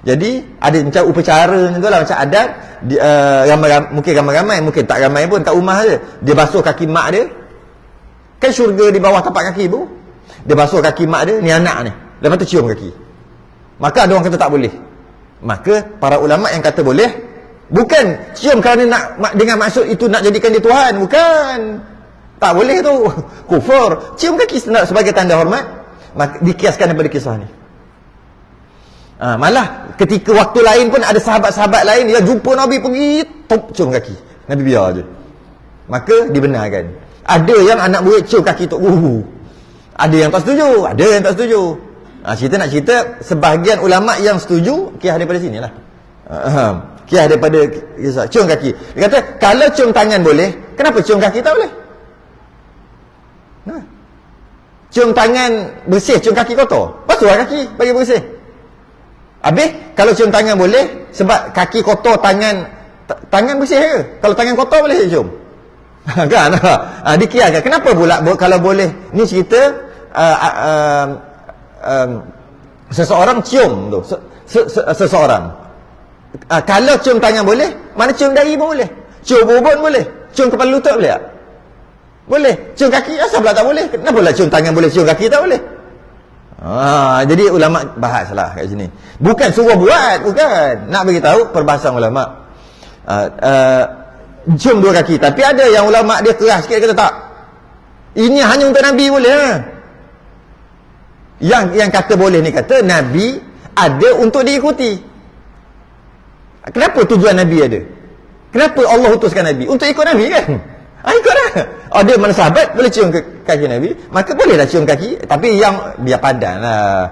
[SPEAKER 1] Jadi ada macam upacara macam tu lah, macam adat. Mungkin ramai-ramai, mungkin tak ramai pun kat rumah je, dia basuh kaki mak dia. Kan syurga di bawah tapak kaki bu. Dia basuh kaki mak dia, ni anak ni, lepas tu cium kaki. Maka ada orang kata tak boleh. Maka para ulama yang kata boleh, bukan cium kerana nak dengan maksud itu nak jadikan dia Tuhan, bukan. Tak boleh tu, kufur. Cium kaki sebagai tanda hormat, maka dikiaskan daripada kisah ni. Malah ketika waktu lain pun ada sahabat-sahabat lain yang jumpa Nabi pergi cium kaki, Nabi biar je, maka dibenarkan. Ada yang anak murid cium kaki tu, ada yang tak setuju, ada yang tak setuju. Nak cerita sebahagian ulama yang setuju, kiyah daripada sini lah. Kiyah daripada kisah cium kaki. Dia kata kalau cium tangan boleh, kenapa cium kaki tak boleh? Cium tangan bersih, cium kaki kotor, basuhlah kaki bagi bersih. Habis kalau cium tangan boleh, sebab kaki kotor, tangan bersih ke? Kalau tangan kotor boleh cium. Kan? Dikirakan. Kenapa pula kalau boleh? Ni cerita seseorang cium tu, seseorang. Kalau cium tangan boleh, mana cium dahi pun boleh, cium bubun boleh, cium kepala lutut boleh tak? Boleh. Cium kaki asal pula tak boleh? Kenapa pula cium tangan boleh, cium kaki tak boleh? Jadi ulama bahaslah kat sini. Bukan suruh buat, bukan. Nak bagi tahu perbahasan ulama. Cium dua kaki. Tapi ada yang ulama dia keras sikit, kata tak, ini hanya untuk Nabi boleh. Yang kata boleh ni kata Nabi ada untuk diikuti. Kenapa tujuan Nabi ada? Kenapa Allah utuskan Nabi? Untuk ikut Nabi kan? Ikutlah. Ada mana sahabat boleh cium kaki Nabi, maka bolehlah cium kaki. Tapi yang biar padan lah,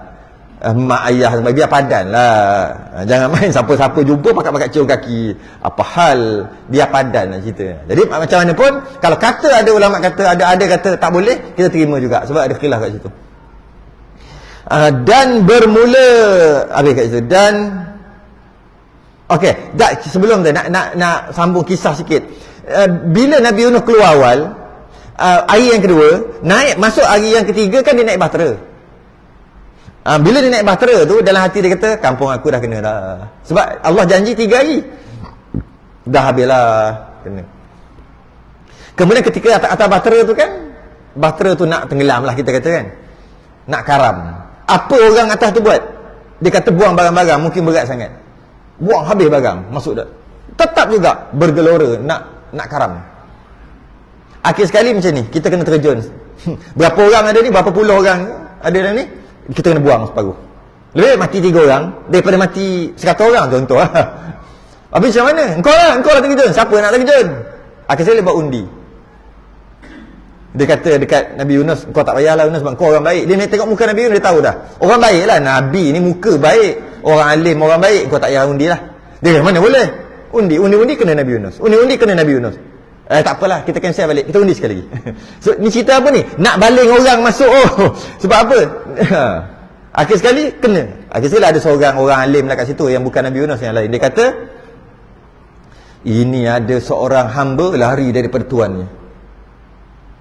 [SPEAKER 1] mak ayah biar padan lah. Jangan main siapa-siapa jumpa pakat-pakat cium kaki. Apa hal, biar padan lah cerita. Jadi macam mana pun, kalau kata ada ulama kata ada kata tak boleh, kita terima juga, sebab ada khilaf kat situ. Dan bermula habis kat situ. Dan okey, sebelum tu nak sambung kisah sikit. Bila Nabi Yunus keluar awal, hari yang kedua, masuk hari yang ketiga kan dia naik bahtera. Bila dia naik bahtera tu, dalam hati dia kata, kampung aku dah kena dah. Sebab Allah janji 3 hari dah habislah kena. Kemudian ketika atas bahtera tu kan, bahtera tu nak tenggelam lah kita kata kan, nak karam. Apa orang atas tu buat? Dia kata buang barang-barang, mungkin berat sangat, buang habis barang, masuk dah. Tetap juga bergelora nak karam. Akhir sekali macam ni, kita kena terjun. Berapa orang ada ni? Berapa puluh orang ada dalam ni? Kita kena buang separuh. Lebih mati 3 orang daripada mati 100 orang contoh lah. Habis macam mana? Engkau lah terjun. Siapa nak terjun? Akhir sekali buat undi. Dia kata dekat Nabi Yunus, kau tak payahlah Yunus, sebab kau orang baik. Dia tengok muka Nabi Yunus, dia tahu dah, orang baik lah. Nabi ni muka baik, orang alim, orang baik, kau tak payah undi lah. Dia mana boleh undi kena Nabi Yunus, undi kena Nabi Yunus. Tak apalah, kita cancel balik, kita undi sekali lagi. So ni cerita apa ni? Nak baling orang masuk. Sebab apa? Akhir sekali kena. Akhir sekali ada seorang orang alim lah kat situ yang bukan Nabi Yunus, yang lain. Dia kata, ini ada seorang hamba lari daripada tuannya.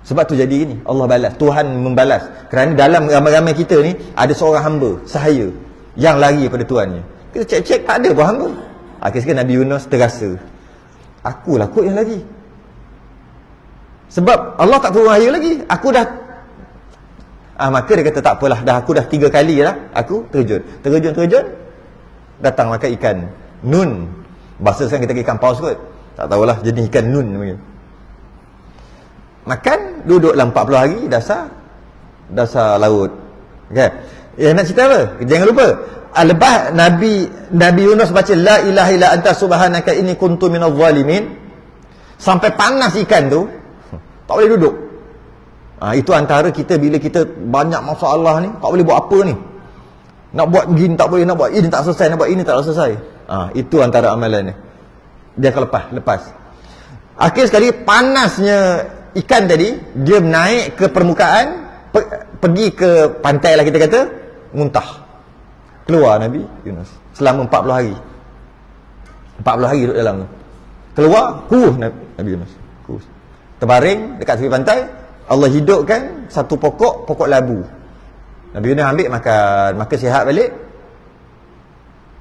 [SPEAKER 1] Sebab tu jadi gini, Allah balas, Tuhan membalas. Kerana dalam ramai-ramai kita ni ada seorang hamba sahaya yang lari daripada tuannya. Kita cek-cek, tak ada pun hamba. Akhir sekali Nabi Yunus terasa, akulah kot yang lari. Sebab Allah tak turun air lagi, aku dah maka dia kata tak apalah, dah aku dah 3 kali lah aku terjun. datang makan ikan nun. Bahasa sekarang kita ikan paus kot, tak tahulah jenis ikan nun namanya. Makan, duduklah 40 hari dasar laut. Okay. Nak cerita apa? Jangan lupa, lepas Nabi Yunus baca la ilaha illa anta subhanaka inni kuntu minadh zalimin, sampai panas ikan tu tak boleh duduk. Itu antara kita bila kita banyak masalah ni, tak boleh buat apa ni. Nak buat begini tak boleh, nak buat ini tak selesai, nak buat ini tak selesai. Itu antara amalan ni. Dia akan lepas. Akhir sekali panasnya ikan tadi, dia naik ke permukaan, pergi ke pantai lah kita kata, muntah. Keluar Nabi Yunus selama 40 hari. 40 hari duduk dalam tu. Keluar, kuruh Nabi Yunus. Kuruh. Terbaring dekat tepi pantai, Allah hidupkan satu pokok labu. Nabi Yunus ambil makan, maka sihat balik.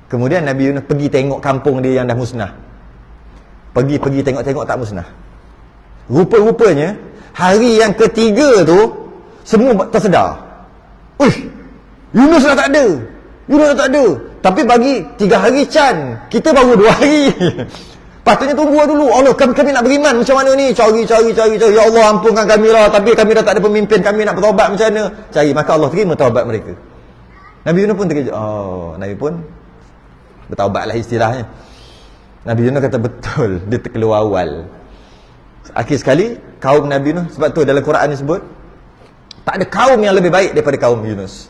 [SPEAKER 1] Kemudian Nabi Yunus pergi tengok kampung dia yang dah musnah. Pergi tengok tak musnah. Rupa-rupanya hari yang ketiga tu semua tersedar. Yunus dah tak ada. Tapi bagi 3 hari Chan, kita baru 2 hari. Patutnya tunggu dulu. Allah, kami nak beriman macam mana ni? Cari. Ya Allah, ampunkan kami lah. Tapi kami dah tak ada pemimpin, kami nak bertaubat macam mana? Cari, maka Allah terima taubat mereka. Nabi Yunus pun terkejut. Nabi pun bertaubat lah istilahnya. Nabi Yunus kata betul, dia terkeluar awal. Akhir sekali kaum Nabi Yunus, sebab tu dalam Quran disebut tak ada kaum yang lebih baik daripada kaum Yunus.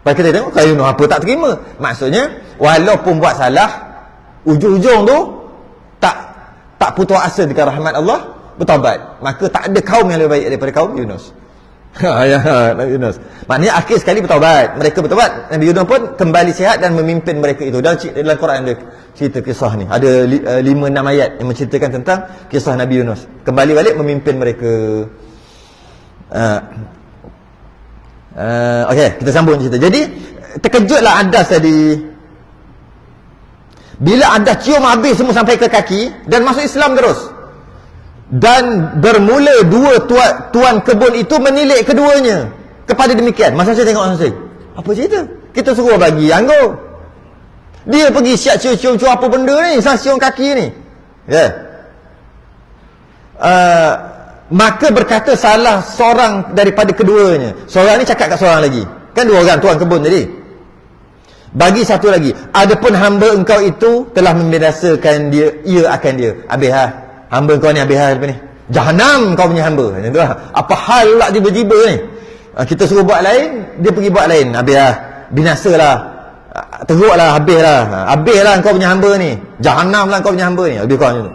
[SPEAKER 1] Baik, kita tengok kaum Yunus apa tak terima. Maksudnya walaupun buat salah, ujung-ujung tu tak putus asa dengan rahmat Allah, bertaubat. Maka tak ada kaum yang lebih baik daripada kaum Yunus. Nabi Yunus. Maknanya akhir sekali bertaubat. Mereka bertaubat. Nabi Yunus pun kembali sihat dan memimpin mereka itu. Dalam Quran ada cerita kisah ni. Ada 5-6 ayat yang menceritakan tentang kisah Nabi Yunus. Kembali balik memimpin mereka. Okey, kita sambung cerita. Jadi terkejutlah Adas tadi. Bila Adas cium habis semua sampai ke kaki dan masuk Islam terus. Dan bermula dua tuan kebun itu menilik keduanya kepada demikian. Masa saya tengok langsung, apa cerita? Kita suruh bagi anggur, dia pergi siap cium apa benda ni, cium kaki ni. Maka berkata salah seorang daripada keduanya. Seorang ni cakap kat seorang lagi, kan 2 orang tuan kebun tadi. Bagi satu lagi, adapun hamba engkau itu telah membinasakan ia akan dia. Habis hamba kau ni habis lepas ni. Jahanam kau punya hamba. Macam tu lah. Apa hal pula tiba-tiba ni? Kita suruh buat lain, dia pergi buat lain. Habis binasalah. Teruklah, habislah kau punya hamba ni. Jahanam lah kau punya hamba ni. Habis kau macam tu.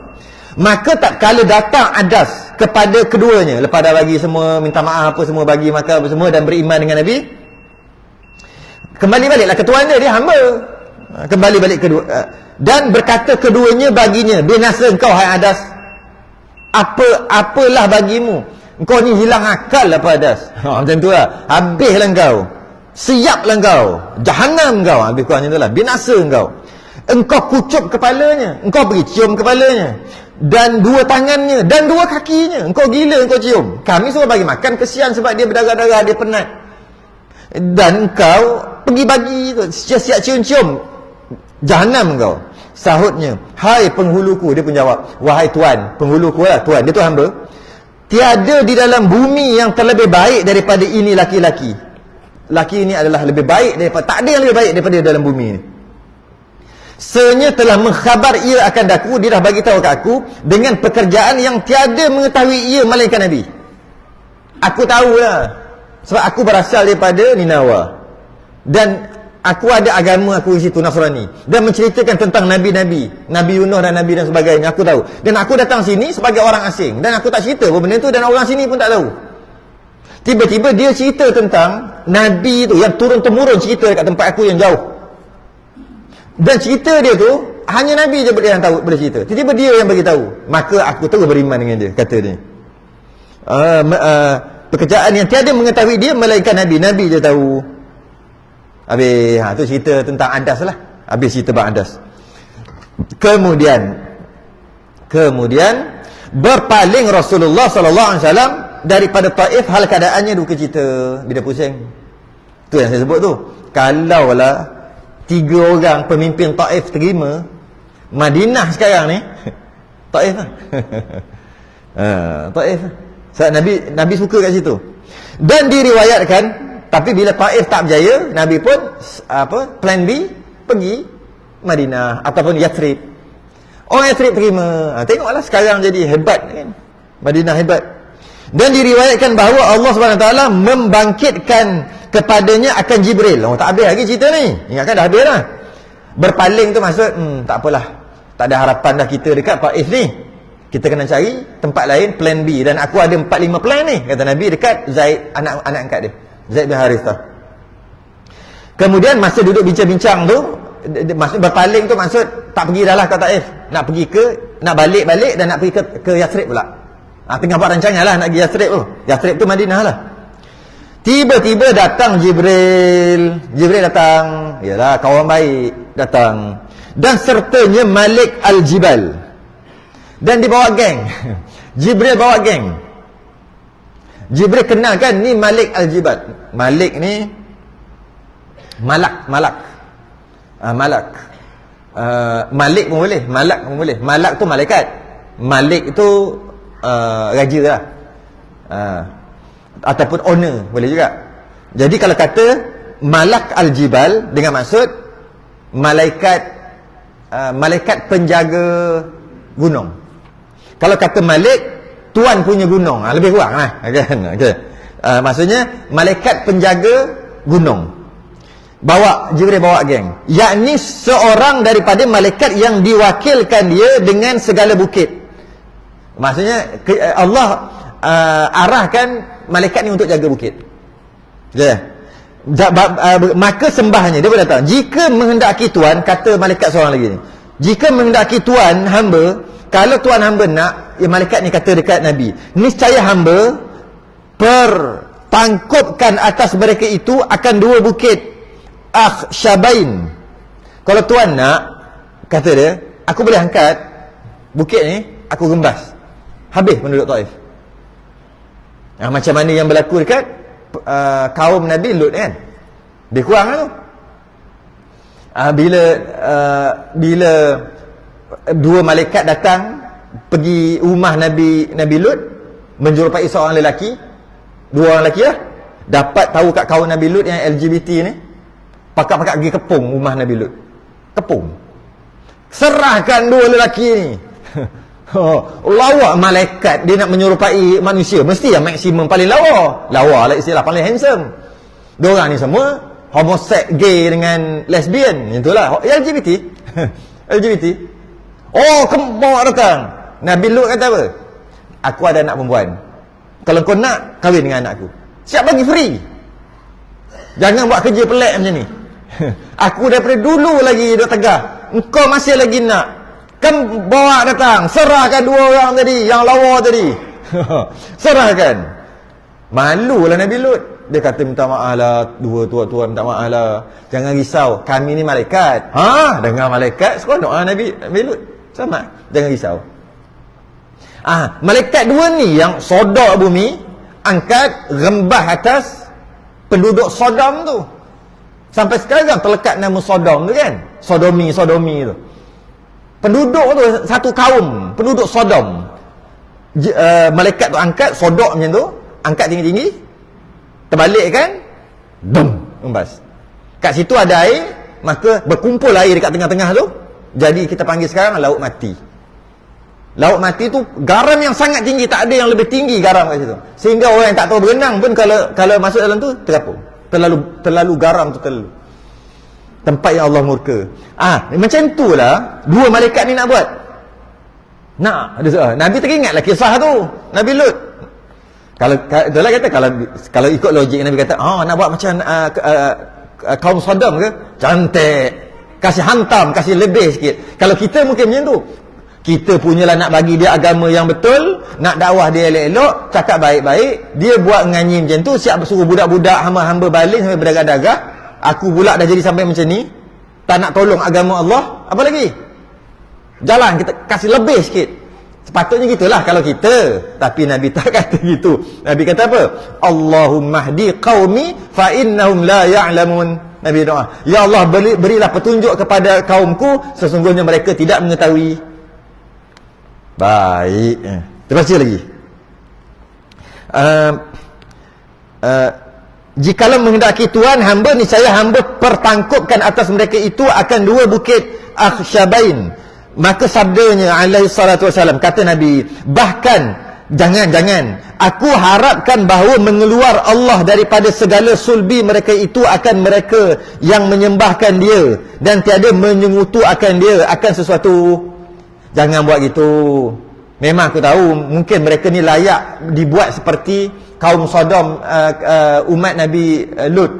[SPEAKER 1] Maka tak kala datang Adas kepada keduanya, lepas dah bagi semua, minta maaf apa semua, bagi makan apa semua dan beriman dengan Nabi, kembali baliklah ketuan dia hamba. Kembali balik kedua dan berkata keduanya baginya, binasa engkau hai Adas. Apalah bagimu? Engkau ni hilang akal apa Adas? Macam tu lah. Habislah engkau. Siaplah engkau. Jahanam engkau. Habis kau macam tu lah. Binasa engkau. Engkau kucup kepalanya. Engkau pergi cium kepalanya. Dan 2 tangannya. Dan 2 kakinya. Engkau gila engkau cium. Kami suruh bagi makan. Kesian sebab dia berdarah-darah. Dia penat. Dan engkau pergi bagi tu. Siap-siap cium-cium. Jahanam engkau. Sahutnya, hai penghuluku. Dia pun jawab, wahai tuan. Penghuluku lah, tuan. Dia tu hamba. Tiada di dalam bumi yang terlebih baik daripada ini laki-laki. Laki ini adalah lebih baik daripada, tak ada yang lebih baik daripada dalam bumi ni. Senyata telah mengkhabar ia akan daku. Dia dah bagi tahu kat aku dengan pekerjaan yang tiada mengetahui ia melainkan Nabi. Aku tahulah. Sebab aku berasal daripada Ninawa. Dan aku ada agama aku di situ, Nasrani. Dan menceritakan tentang Nabi-Nabi, Nabi Yunus dan Nabi dan sebagainya. Aku tahu. Dan aku datang sini sebagai orang asing. Dan aku tak cerita pun benda tu. Dan orang sini pun tak tahu. Tiba-tiba dia cerita tentang Nabi tu yang turun-temurun cerita dekat tempat aku yang jauh. Dan cerita dia tu hanya Nabi je yang tahu, boleh cerita. Tiba-tiba dia yang bagi tahu. Maka aku terus beriman dengan dia, kata dia. Pekerjaan yang tiada mengetahui dia melainkan Nabi. Nabi je tahu. Habis tu cerita tentang Adas lah. Habis cerita bang Adas. Kemudian berpaling Rasulullah sallallahu alaihi wasallam daripada Taif, hal keadaannya duka cita bila pusing. Tu yang saya sebut tu. Kalaulah 3 orang pemimpin Taif terima, Madinah sekarang ni Taif lah. Taif lah. Sebab Nabi suka kat situ. Dan diriwayatkan, tapi bila Taif tak berjaya, Nabi pun plan B, pergi Madinah ataupun Yathrib. Orang Yathrib terima. Tengoklah sekarang jadi hebat kan. Madinah hebat. Dan diriwayatkan bahawa Allah SWT membangkitkan kepadanya akan Jibril. Tak habis lagi cerita ni. Ingatkan dah habis dah. Berpaling tu maksud, tak apalah. Tak ada harapan dah kita dekat Taif ni. Kita kena cari tempat lain, plan B. Dan aku ada 4-5 plan ni, kata Nabi, dekat Zaid, anak angkat dia, Zaid bin Harithah. Kemudian masa duduk bincang-bincang tu, maksud berpaling tu maksud tak pergi dah lah ke Taif. Nak balik dan nak pergi ke Yathrib pula. Tengah buat rancangan lah nak pergi Yathrib tu. Yathrib tu Madinah lah. Tiba-tiba datang Jibril datang. Yalah, kawan baik datang. Dan sertanya Malik Al-Jibal. Dan dibawa geng. Jibril bawa geng. Jibril kenal kan, ni Malik Al-Jibal. Malik ni Malak. Malik pun boleh, Malak pun boleh. Malak tu malaikat. Malik tu raja lah. Ataupun owner boleh juga. Jadi kalau kata Malak Al-Jibal, dengan maksud malaikat penjaga gunung. Kalau kata Malik, tuan punya gunung, lebih kurang lah kan? Okay. Maksudnya malaikat penjaga gunung. Jibril bawa geng, yakni seorang daripada malaikat yang diwakilkan dia dengan segala bukit. Maksudnya Allah arahkan malaikat ni untuk jaga bukit. Maka sembahnya, dia berkata, jika menghendaki Tuhan, kata malaikat seorang lagi ni, jika menghendaki Tuhan hamba, kalau Tuhan hamba nak, malaikat ni kata dekat Nabi, niscaya hamba pertangkupkan atas mereka itu akan 2 bukit Akhsyabain. Kalau Tuhan nak, kata dia, aku boleh angkat bukit ni, aku gembas, habis penduduk Taif. Macam mana yang berlaku dekat kaum Nabi Lut kan, dia kurang lah tu. Bila 2 malaikat datang pergi rumah Nabi Lut, menjumpai seorang lelaki, 2 orang lelaki lah, dapat tahu kat kaum Nabi Lut yang LGBT ni pakat-pakat pergi kepung rumah Nabi Lut. Kepung, serahkan 2 lelaki ni. Lawa malaikat, dia nak menyerupai manusia, mesti yang maksimum paling lawa lah, istilah paling handsome. Diorang ni semua homoseks, gay dengan lesbian, itulah LGBT. LGBT. Kembar datang. Nabi Lut kata apa? Aku ada anak perempuan, kalau kau nak, kahwin dengan anak aku, siap bagi free. Jangan buat kerja pelik macam ni. Aku daripada dulu lagi duduk tegah, engkau masih lagi nak, kan bawa datang, serahkan 2 orang tadi, yang lawa tadi. Serahkan. Malulah Nabi Lut. Dia kata, minta maaf lah, 2 tuan minta maaf lah, jangan risau, kami ni malaikat. Dengar malaikat, seronok lah Nabi Lut. Sama, jangan risau. Malaikat 2 ni yang sodok bumi, angkat rembah atas penduduk Sodom tu. Sampai sekarang terlekat nama Sodom tu kan, Sodomi tu. Penduduk tu satu kaum, penduduk Sodom. Malaikat tu angkat, sodok macam tu, angkat tinggi-tinggi, terbalik kan, embas. Kat situ ada air, maka berkumpul air dekat tengah-tengah tu, jadi kita panggil sekarang laut mati. Laut mati tu garam yang sangat tinggi, tak ada yang lebih tinggi garam kat situ, sehingga orang yang tak tahu berenang pun kalau masuk dalam tu terapung. Terlalu garam tu, terlalu tempat yang Allah murka. Macam itulah 2 malaikat ni nak buat. Nabi teringatlah kisah tu, Nabi Lut. Itulah kata, kalau ikut logik Nabi kata, nak buat macam kaum Sodom ke? Cantik, kasih hantam, kasih lebih sikit. Kalau kita mungkin macam tu, kita punyalah nak bagi dia agama yang betul, nak dakwah dia elok-elok, cakap baik-baik, dia buat nganyi macam tu, siap suruh budak-budak hamba-hamba baling sampai berdarah-darah. Aku pula dah jadi sampai macam ni, tak nak tolong agama Allah, apa lagi? Jalan, kita kasih lebih sikit. Sepatutnya gitulah kalau kita. Tapi Nabi tak kata gitu. Nabi kata apa? Allahumma hdi qaumi fa innahum la ya'lamun. Nabi doa, ya Allah, berilah petunjuk kepada kaumku, sesungguhnya mereka tidak mengetahui. Baik. Kita baca lagi. Jikalau menghendaki Tuhan, hamba niscaya hamba pertangkupkan atas mereka itu akan dua bukit Akhsyabain. Maka sabdanya alaihi salatu wasalam, kata Nabi, bahkan jangan, aku harapkan bahawa mengeluar Allah daripada segala sulbi mereka itu akan mereka yang menyembahkan dia dan tiada menyengutu akan dia akan sesuatu. Jangan buat gitu. Memang aku tahu mungkin mereka ni layak dibuat seperti kaum Sodom, umat Nabi Lut.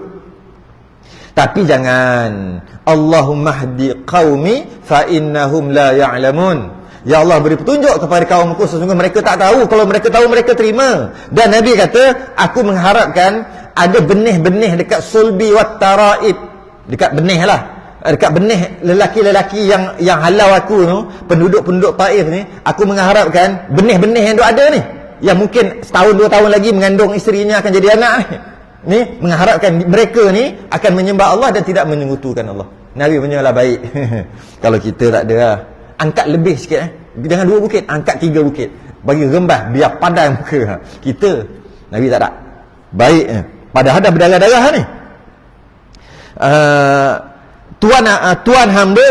[SPEAKER 1] Tapi jangan. Allahumma hdi qaumi fa innahum la ya'lamun. Ya Allah, beri petunjuk kepada kaumku, sesungguhnya mereka tak tahu. Kalau mereka tahu, mereka terima. Dan Nabi kata, aku mengharapkan ada benih-benih dekat sulbi wat taraib, dekat benih lah, dekat benih lelaki-lelaki yang halau aku tu, penduduk-penduduk Taif ni, aku mengharapkan benih-benih yang ada ni, yang mungkin setahun 2 tahun lagi mengandung isterinya akan jadi anak ni, mengharapkan mereka ni akan menyembah Allah dan tidak menyekutukan Allah. Nabi menyalah baik. Kalau kita tak ada lah, angkat lebih sikit jangan 2 bukit, angkat 3 bukit, bagi rembah biar padan muka kita. Nabi tak ada baik. Padahal dah berdarah-darah ni. Tuan hamba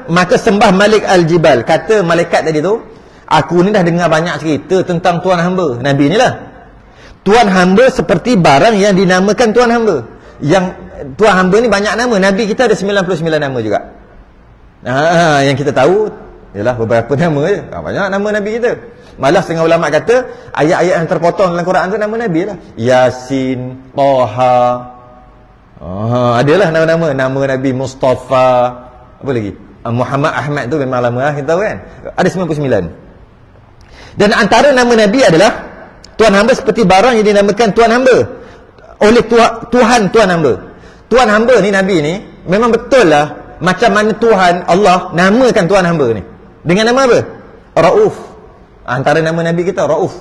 [SPEAKER 1] maka sembah Malik Al-Jibal. Kata malaikat tadi tu, aku ni dah dengar banyak cerita tentang tuan hamba. Nabi ni lah, tuan hamba seperti barang yang dinamakan tuan hamba. Yang tuan hamba ni banyak nama. Nabi kita ada 99 nama juga. Yang kita tahu ialah beberapa nama je. Banyak nama Nabi kita. Malah setengah ulama kata ayat-ayat yang terpotong dalam Quran tu nama Nabi lah. Yasin, Toha, adalah nama-nama. Nama Nabi Mustafa, apa lagi, Muhammad, Ahmad tu memang lama lah, kita tahu kan. Ada 99. Dan antara nama Nabi adalah tuan hamba seperti barang yang dinamakan tuan hamba oleh Tuhan tuan hamba. Tuan hamba ni, Nabi ni memang betul lah macam mana Tuhan Allah namakan tuan hamba ni. Dengan nama apa? Rauf. Antara nama Nabi kita Rauf.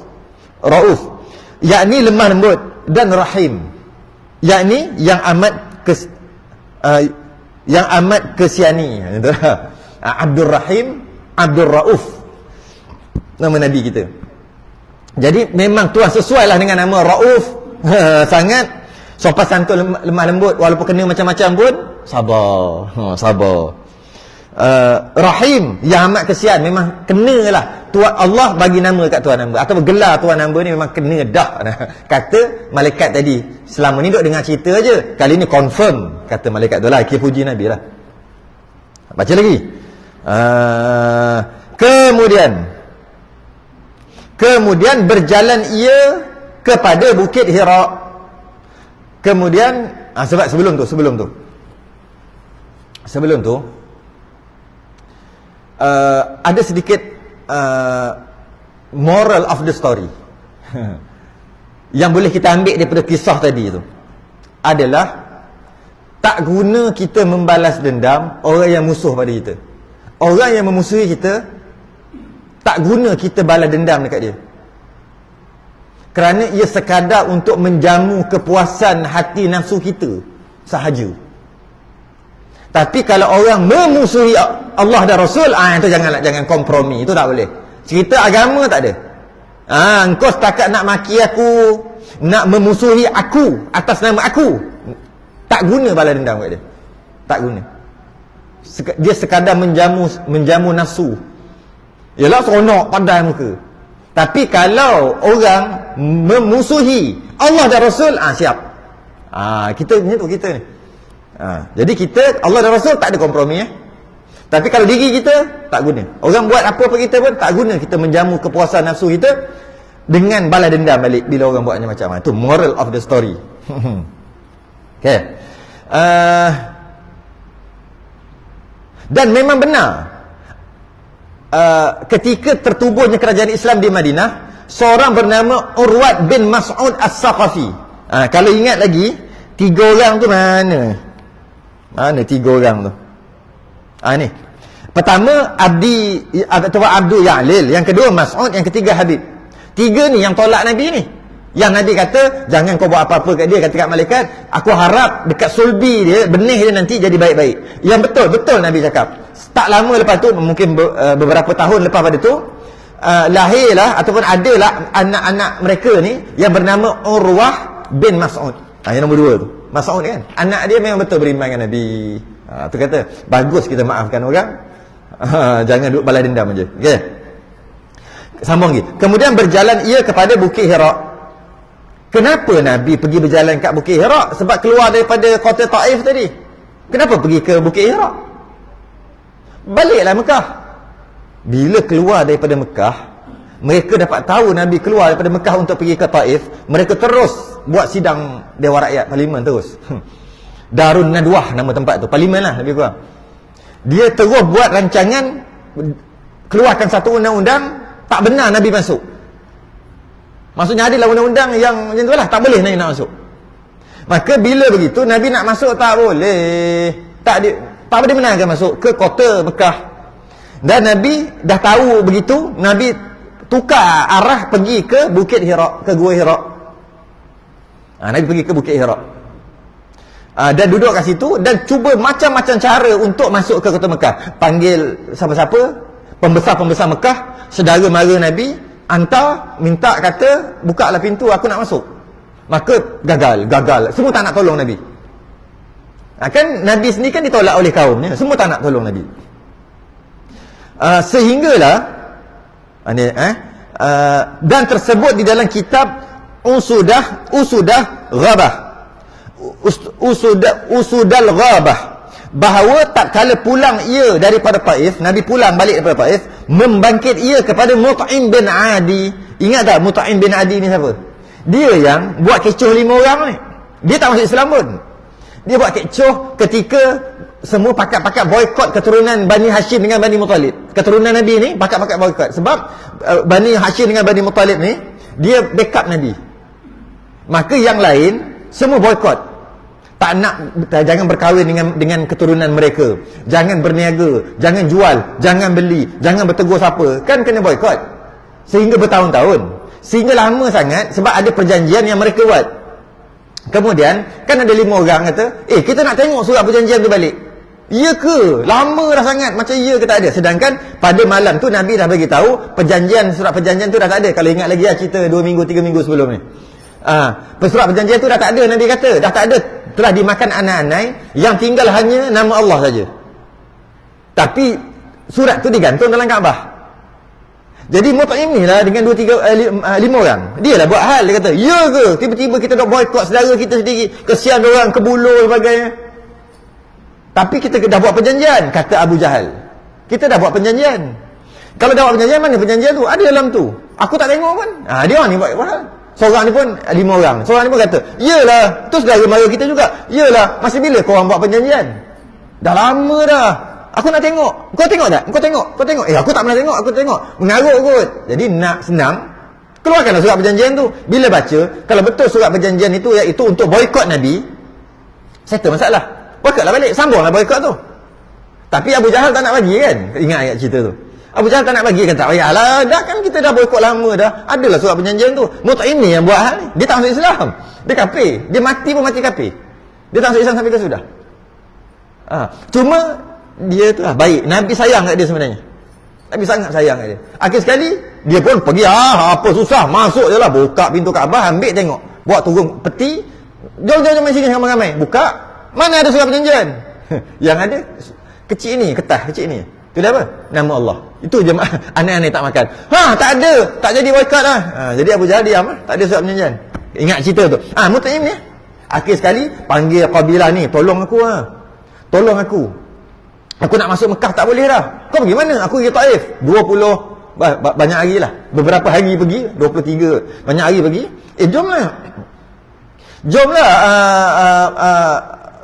[SPEAKER 1] Yakni lemah lembut, dan Rahim, yakni yang amat kesiani. Abdul Rahim, Abdul Rauf, nama Nabi kita. Jadi memang Tuhan sesuai lah dengan nama Rauf. Sangat sopan santun, lemah lembut, walaupun kena macam-macam pun sabar. Rahim, yang amat kesian, memang kenalah Tuhan Allah bagi nama kat tuan hamba, atau gelar tuan hamba ni memang kena dah. Kata malaikat tadi, selama ni duk dengar cerita aje, kali ni confirm, kata malaikat tu lah. Kita puji Nabi lah. Baca lagi. Kemudian berjalan ia kepada Bukit Hira. Kemudian sebab sebelum tu ada sedikit moral of the story yang boleh kita ambil daripada kisah tadi tu, adalah tak guna kita membalas dendam orang yang musuh pada kita. Orang yang memusuhi kita, tak guna kita balas dendam dekat dia, kerana ia sekadar untuk menjamu kepuasan hati nafsu kita sahaja. Tapi kalau orang memusuhi Allah dan Rasul, itu jangan kompromi, itu tak boleh. Cerita agama tak ada. Engkau setakat nak maki aku, nak memusuhi aku atas nama aku, tak guna balas dendam kat dia. Tak guna. Dia sekadar menjamu nafsu. Yalah, seronok padan muka. Tapi kalau orang memusuhi Allah dan Rasul, siap. Kita ni tu, kita ni. Jadi kita, Allah dan Rasul tak ada kompromi. Tapi kalau diri kita, tak guna. Orang buat apa-apa kita pun tak guna kita menjamu kepuasan nafsu kita dengan balas dendam balik bila orang buat macam-macam. Itu moral of the story. Okay. Dan memang benar, ketika tertubuhnya kerajaan Islam di Madinah, seorang bernama Urwat bin Mas'ud As-Saqafi. Kalau ingat lagi, 3 orang tu mana 3 orang tu? Ni. Pertama Abdul Ya'lil, yang kedua Mas'ud, yang ketiga Habib. 3 ni yang tolak Nabi ni. Yang Nabi kata, jangan kau buat apa-apa kat dia, kata kat malaikat, aku harap dekat sulbi dia, benih dia nanti jadi baik-baik. Yang betul Nabi cakap. Tak lama lepas tu, mungkin beberapa tahun lepas pada tu, lahirlah ataupun adalah anak-anak mereka ni yang bernama Urwah bin Mas'ud. Yang nombor 2 tu, Mas'ud kan, anak dia memang betul beriman dengan Nabi. Tu kata bagus kita maafkan orang, jangan duduk balas dendam aja. Okey, sambung lagi. Kemudian berjalan ia kepada Bukit Hira. Kenapa Nabi pergi berjalan kat Bukit Hira? Sebab keluar daripada kota Taif tadi. Kenapa pergi ke Bukit Hira? Baliklah Mekah. Bila keluar daripada Mekah, mereka dapat tahu Nabi keluar daripada Mekah untuk pergi ke Taif, mereka terus buat sidang Dewan Rakyat, Parlimen terus. Darun Nadwah nama tempat tu, Parlimen lah lebih kurang. Dia terus buat rancangan, keluarkan satu undang-undang, tak benar Nabi masuk. Maksudnya adalah undang-undang yang macam tu lah, tak boleh Nabi nak masuk. Maka bila begitu, Nabi nak masuk tak boleh. Tak boleh benarkan masuk ke kota Mekah. Dan Nabi dah tahu begitu, Nabi tukar arah pergi ke Bukit Hira, ke Gua Hira. Nabi pergi ke Bukit Hira. Dan duduk kat situ dan cuba macam-macam cara untuk masuk ke kota Mekah. Panggil siapa-siapa, pembesar-pembesar Mekah, saudara mara Nabi, hantar, minta, kata, bukalah pintu, aku nak masuk. Maka gagal. Semua tak nak tolong Nabi. Kan Nabi sendiri kan ditolak oleh kaumnya, semua tak nak tolong Nabi. Sehinggalah dan tersebut di dalam kitab Usudal Ghabah, bahawa tak kala pulang ia daripada Taif, Nabi pulang balik daripada Taif, membangkit ia kepada Mut'im bin Adi. Ingat tak Mut'im bin Adi ni siapa? Dia yang buat kecoh 5 orang ni. Dia tak masuk Islam pun. Dia buat kecoh ketika semua pakat-pakat boykot keturunan Bani Hashim dengan Bani Muttalib. Keturunan Nabi ni pakat-pakat boykot. Sebab Bani Hashim dengan Bani Muttalib ni, dia backup Nabi. Maka yang lain semua boykot. Tak nak, jangan berkahwin dengan keturunan mereka, jangan berniaga, jangan jual, jangan beli, jangan bertegur siapa. Kan kena boykot. Sehingga bertahun-tahun. Sehingga lama sangat sebab ada perjanjian yang mereka buat. Kemudian kan ada 5 orang kata, kita nak tengok surat perjanjian tu balik. Ya ke? Lama dah sangat, macam ya ke tak ada. Sedangkan pada malam tu Nabi dah bagi tahu surat perjanjian tu dah tak ada. Kalau ingat lagi cerita 2 minggu 3 minggu sebelum ni. Surat perjanjian tu dah tak ada, Nabi kata dah tak ada, telah dimakan anai-anai, yang tinggal hanya nama Allah saja. Tapi surat tu digantung dalam Kaabah. Jadi Mut'im ni lah dengan 5 orang, dia lah buat hal. Dia kata, ya ke? Tiba-tiba kita dah boykot saudara kita sendiri, kesian orang kebuluh dan sebagainya. Tapi kita dah buat perjanjian, kata Abu Jahal. Kita dah buat perjanjian. Kalau dah buat perjanjian, mana perjanjian tu? Ada dalam tu. Aku tak tengok pun. Dia orang ni buat hal. Seorang ni pun 5 orang. Seorang ni pun kata, yalah, tu saudara mara kita juga. Yalah, masih bila korang buat perjanjian? Dah lama dah. Aku nak tengok. Kau tengok tak? Kau tengok. Aku tak pernah tengok. Aku tengok. Mengarut kot. Jadi nak senang, keluarkanlah surat perjanjian tu. Bila baca, kalau betul surat perjanjian itu iaitu untuk boykot Nabi, settle masalah. Boykotlah balik. Sambunglah boykot tu. Tapi Abu Jahal tak nak bagi kan? Ingat ayat cerita tu. Abu Jahal tak nak bagi kan? Tak payahlah. Dah kan kita dah boykot lama dah. Adalah surat perjanjian tu. Mut'im ni yang buat hal ni. Dia tak masuk Islam. Dia kafir. Dia mati pun mati kafir. Dia tak masuk Islam sampai ke sudah. Cuma dia tu lah baik. Nabi sayang kat dia sebenarnya. Nabi sangat sayang kat dia. Akhir sekali dia pun pergi, apa susah, masuk je lah, buka pintu Kaabah, ambil tengok, buat turun peti, jom main sini ramai-ramai, buka, mana ada surat perjanjian? Yang ada kecil ni, kertas kecil ni, tu dia apa? Nama Allah. Itu je aneh-aneh tak makan. Tak ada, tak jadi boykot lah. Jadi Abu Jahal diam lah, tak ada surat perjanjian. Ingat cerita tu. Mut'im ni akhir sekali panggil kabilah ni, tolong aku tolong aku. Aku nak masuk Mekah tak boleh dah. Kau pergi mana? Aku pergi Taif. 20 banyak hari lah. Beberapa hari pergi, 23 banyak hari pergi. Jomlah.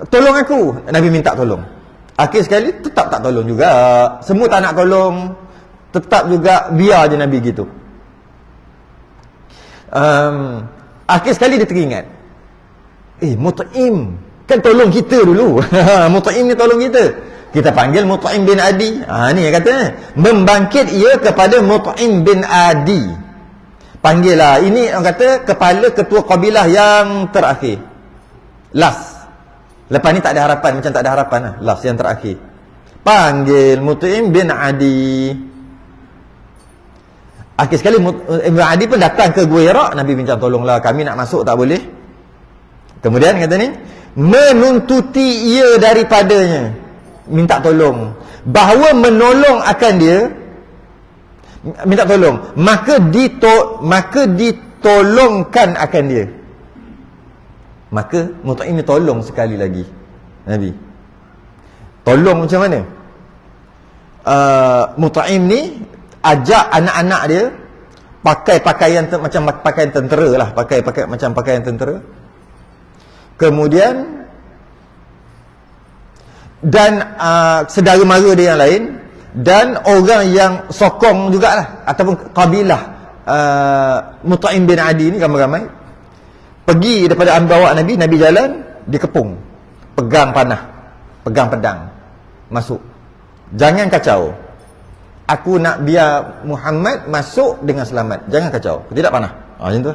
[SPEAKER 1] Tolong aku. Nabi minta tolong. Akhir sekali tetap tak tolong juga. Semua tak nak tolong. Tetap juga biar je Nabi gitu. Akhir sekali dia teringat. Mut'im kan tolong kita dulu. Mut'im ni tolong kita. Kita panggil Mut'im bin Adi. Ni yang kata, membangkit ia kepada Mut'im bin Adi. Panggil lah. Ini orang kata kepala ketua kabilah yang terakhir. Last. Lepas ni tak ada harapan. Macam tak ada harapan lah. Last yang terakhir. Panggil Mut'im bin Adi. Akhir sekali Ibn Adi pun datang ke Gua Hira. Nabi bincang, tolonglah kami nak masuk tak boleh. Kemudian kata ni, menuntuti ia daripadanya, minta tolong, bahawa menolong akan dia, minta tolong, maka ditolongkan akan dia. Maka Mut'im ni tolong sekali lagi Nabi. Tolong macam mana? Mut'im ni ajak anak-anak dia pakai pakaian macam pakaian tentera lah, pakai macam pakaian tentera. Kemudian dan saudara mara dia yang lain dan orang yang sokong jugalah ataupun kabilah Mut'im bin Adi ni ramai-ramai pergi daripada bawa Nabi jalan, dikepung, pegang panah, pegang pedang, masuk. Jangan kacau. Aku nak biar Muhammad masuk dengan selamat. Jangan kacau. Tidak panah. Macam tu.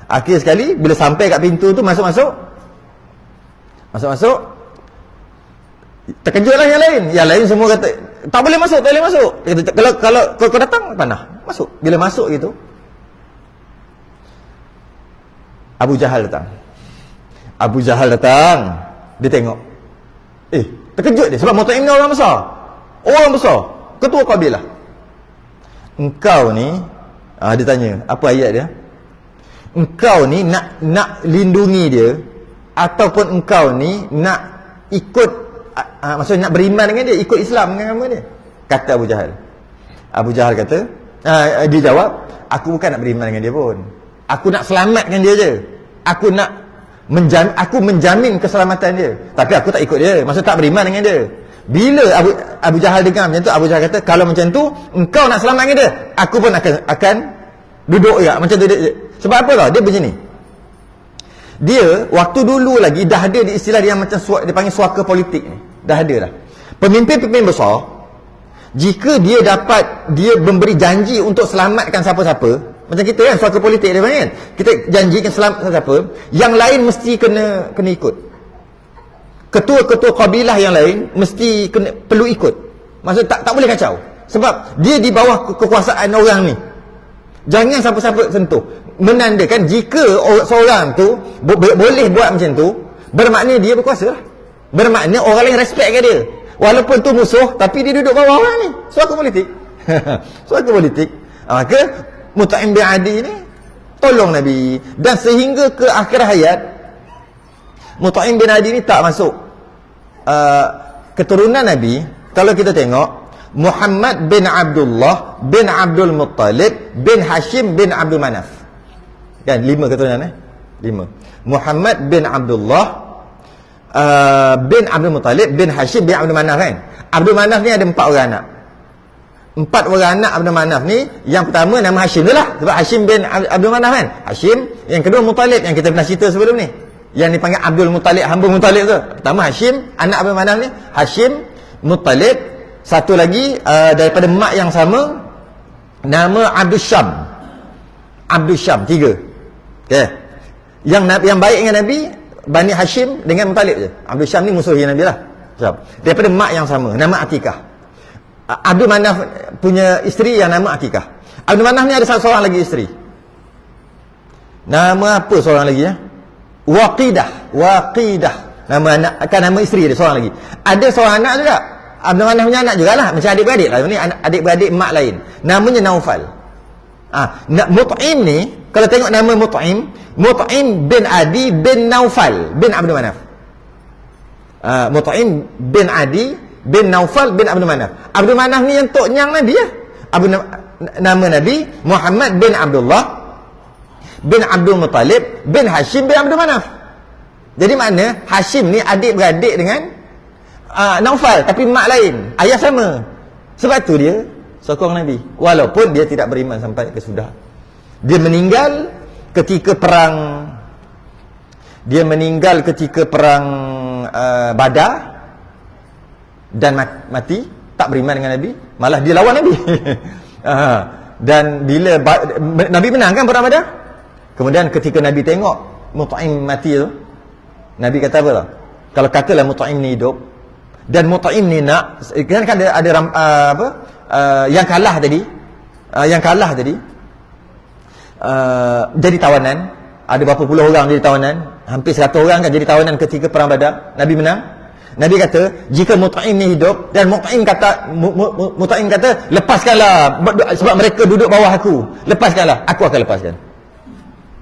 [SPEAKER 1] Akhir sekali bila sampai kat pintu tu, masuk-masuk. Terkejutlah yang lain. Yang lain semua kata, tak boleh masuk, tak boleh masuk. Kata, kalau kau datang, panah. Masuk. Bila masuk gitu, Abu Jahal datang. Dia tengok. Terkejut dia sebab Mut'im ni orang besar. Orang besar, ketua kabilah. Engkau ni, dia tanya, apa ayat dia? Engkau ni nak lindungi dia ataupun engkau ni nak ikut, maksudnya nak beriman dengan dia, ikut Islam dengan agama dia? Kata Abu Jahal. Abu Jahal kata, dia jawab, aku bukan nak beriman dengan dia pun. Aku nak selamatkan dia je. Aku menjamin keselamatan dia. Tapi aku tak ikut dia, maksud tak beriman dengan dia. Bila Abu Jahal dengar macam tu, Abu Jahal kata, kalau macam tu engkau nak selamatkan dia, aku pun akan duduk ya macam tu. Sebab apa tau? Dia begini. Dia waktu dulu lagi dah ada di istilah dia macam dia panggil suaka politik ni. Dah ada dah. Pemimpin-pemimpin besar, jika dia memberi janji untuk selamatkan siapa-siapa, macam kita kan suaka politik dia panggil kan. Kita janjikan selamatkan siapa, yang lain mesti kena ikut. Ketua-ketua kabilah yang lain mesti perlu ikut. Maksud tak boleh kacau. Sebab dia di bawah kekuasaan orang ni. Jangan siapa-siapa sentuh. Menandakan jika seorang tu boleh buat macam tu, bermakna dia berkuasa lah. Bermakna orang lain respect kat dia. Walaupun tu musuh, tapi dia duduk bawah orang ni. Suaka politik. Suaka politik. Maka Mut'im bin Adi ni tolong Nabi. Dan sehingga ke akhir hayat, Mut'im bin Adi ni tak masuk keturunan Nabi. Kalau kita tengok, Muhammad bin Abdullah bin Abdul Muttalib bin Hashim bin Abdul Manaf, kan 5 keturunan 5. Muhammad bin Abdullah bin Abdul Muttalib bin Hashim bin Abdul Manaf, kan. Abdul Manaf ni ada 4 orang anak. 4 orang anak Abdul Manaf ni, yang pertama nama Hashim tu lah, sebab Hashim bin Abdul Manaf kan. Hashim. Yang kedua Muttalib, yang kita pernah cerita sebelum ni, yang dipanggil Abdul Muttalib, hamba Muttalib tu. Pertama Hashim, anak Abdul Manaf ni Hashim, Muttalib. Satu lagi daripada mak yang sama, nama Abdul Syam. Abdul Syam, 3. Okay. Yang baik dengan Nabi, Bani Hashim dengan Muttalib je. Abdul Syam ni musuh Nabi lah. Daripada mak yang sama, nama Atikah. Abdul Manaf punya isteri yang nama Atikah. Abdul Manaf ni ada seorang lagi isteri. Nama apa seorang lagi ya? Waqidah. Nama anak, kan nama isteri dia seorang lagi. Ada seorang anak juga. Abdul Manaf punya anak jugalah, macam adik-beradik lah. Ini adik-beradik mak lain. Namanya Naufal. Mut'im ni, kalau tengok nama Mut'im bin Adi bin Naufal bin Abdul Manaf. Mut'im bin Adi bin Naufal bin Abdul Manaf. Abdul Manaf ni yang tok nyang Nabi ya. Nama Nabi Muhammad bin Abdullah bin Abdul Muttalib bin Hashim bin Abdul Manaf. Jadi makna Hashim ni adik-beradik dengan Naufal, tapi mak lain, ayah sama. Sebab tu dia sokong Nabi, walaupun dia tidak beriman sampai kesudah. Dia meninggal ketika perang Badar, dan mati tak beriman dengan Nabi, malah dia lawan Nabi. Dan bila Nabi menang kan perang Badar? Kemudian ketika Nabi tengok Mut'im mati tu, Nabi kata apa lah? Kalau katalah Mut'im ni hidup dan Mut'im ni nak, kan ada yang kalah tadi jadi tawanan. Ada berapa puluh orang jadi tawanan, hampir 100 orang kan jadi tawanan ketika perang Badar. Nabi menang. Nabi kata, jika Mut'im ni hidup, dan Mut'im kata lepaskanlah, sebab mereka duduk bawah aku, lepaskanlah, aku akan lepaskan.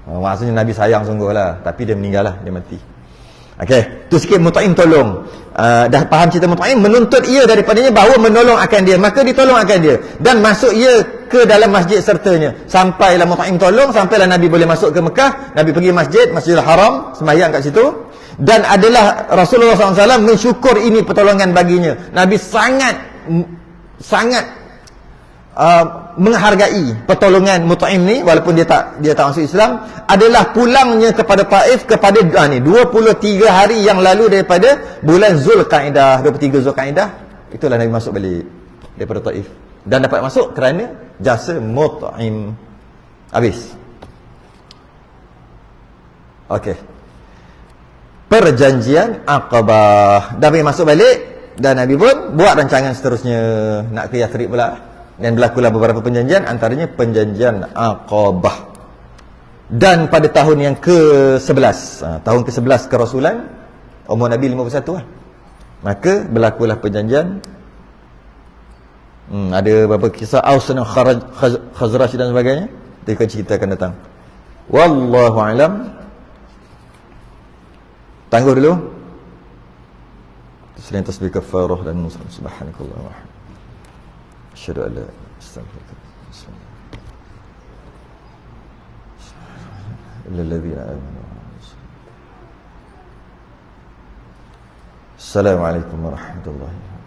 [SPEAKER 1] Maksudnya Nabi sayang sungguh lah, tapi dia meninggal lah, dia mati. Okey, tu sikit Mut'im tolong. Dah faham cerita Mut'im, menuntut ia daripadanya bahawa menolong akan dia, maka ditolong akan dia dan masuk ia ke dalam masjid sertanya. Sampailah Mut'im tolong, sampailah Nabi boleh masuk ke Mekah. Nabi pergi Masjidil Haram, sembahyang kat situ, dan adalah Rasulullah SAW mensyukur ini pertolongan baginya. Nabi sangat menghargai pertolongan Mut'im ni, walaupun dia tak masuk Islam. Adalah pulangnya kepada Taif kepada 23 hari yang lalu daripada bulan Zulqaidah, 23 Zulqaidah, itulah Nabi masuk balik daripada Taif, dan dapat masuk kerana jasa Mut'im. Habis. Okey, perjanjian Aqabah, dah masuk balik, dan Nabi pun buat rancangan seterusnya nak ke Yathrib pula. Dan berlakulah beberapa perjanjian, antaranya perjanjian Aqabah. Dan pada tahun yang ke-11, tahun ke-11 kerasulan, umur Nabi 51 lah, maka berlakulah perjanjian. Ada beberapa kisah Aus dan Khazraj dan sebagainya, kita cerita akan datang. Wallahu alam. Tangguh dulu. Selain tasbih kafarah dan muslim, subhanakallah wa asyhadu an la ilaha illa anta astaghfiruka. Assalamualaikum warahmatullahi wabarakatuh.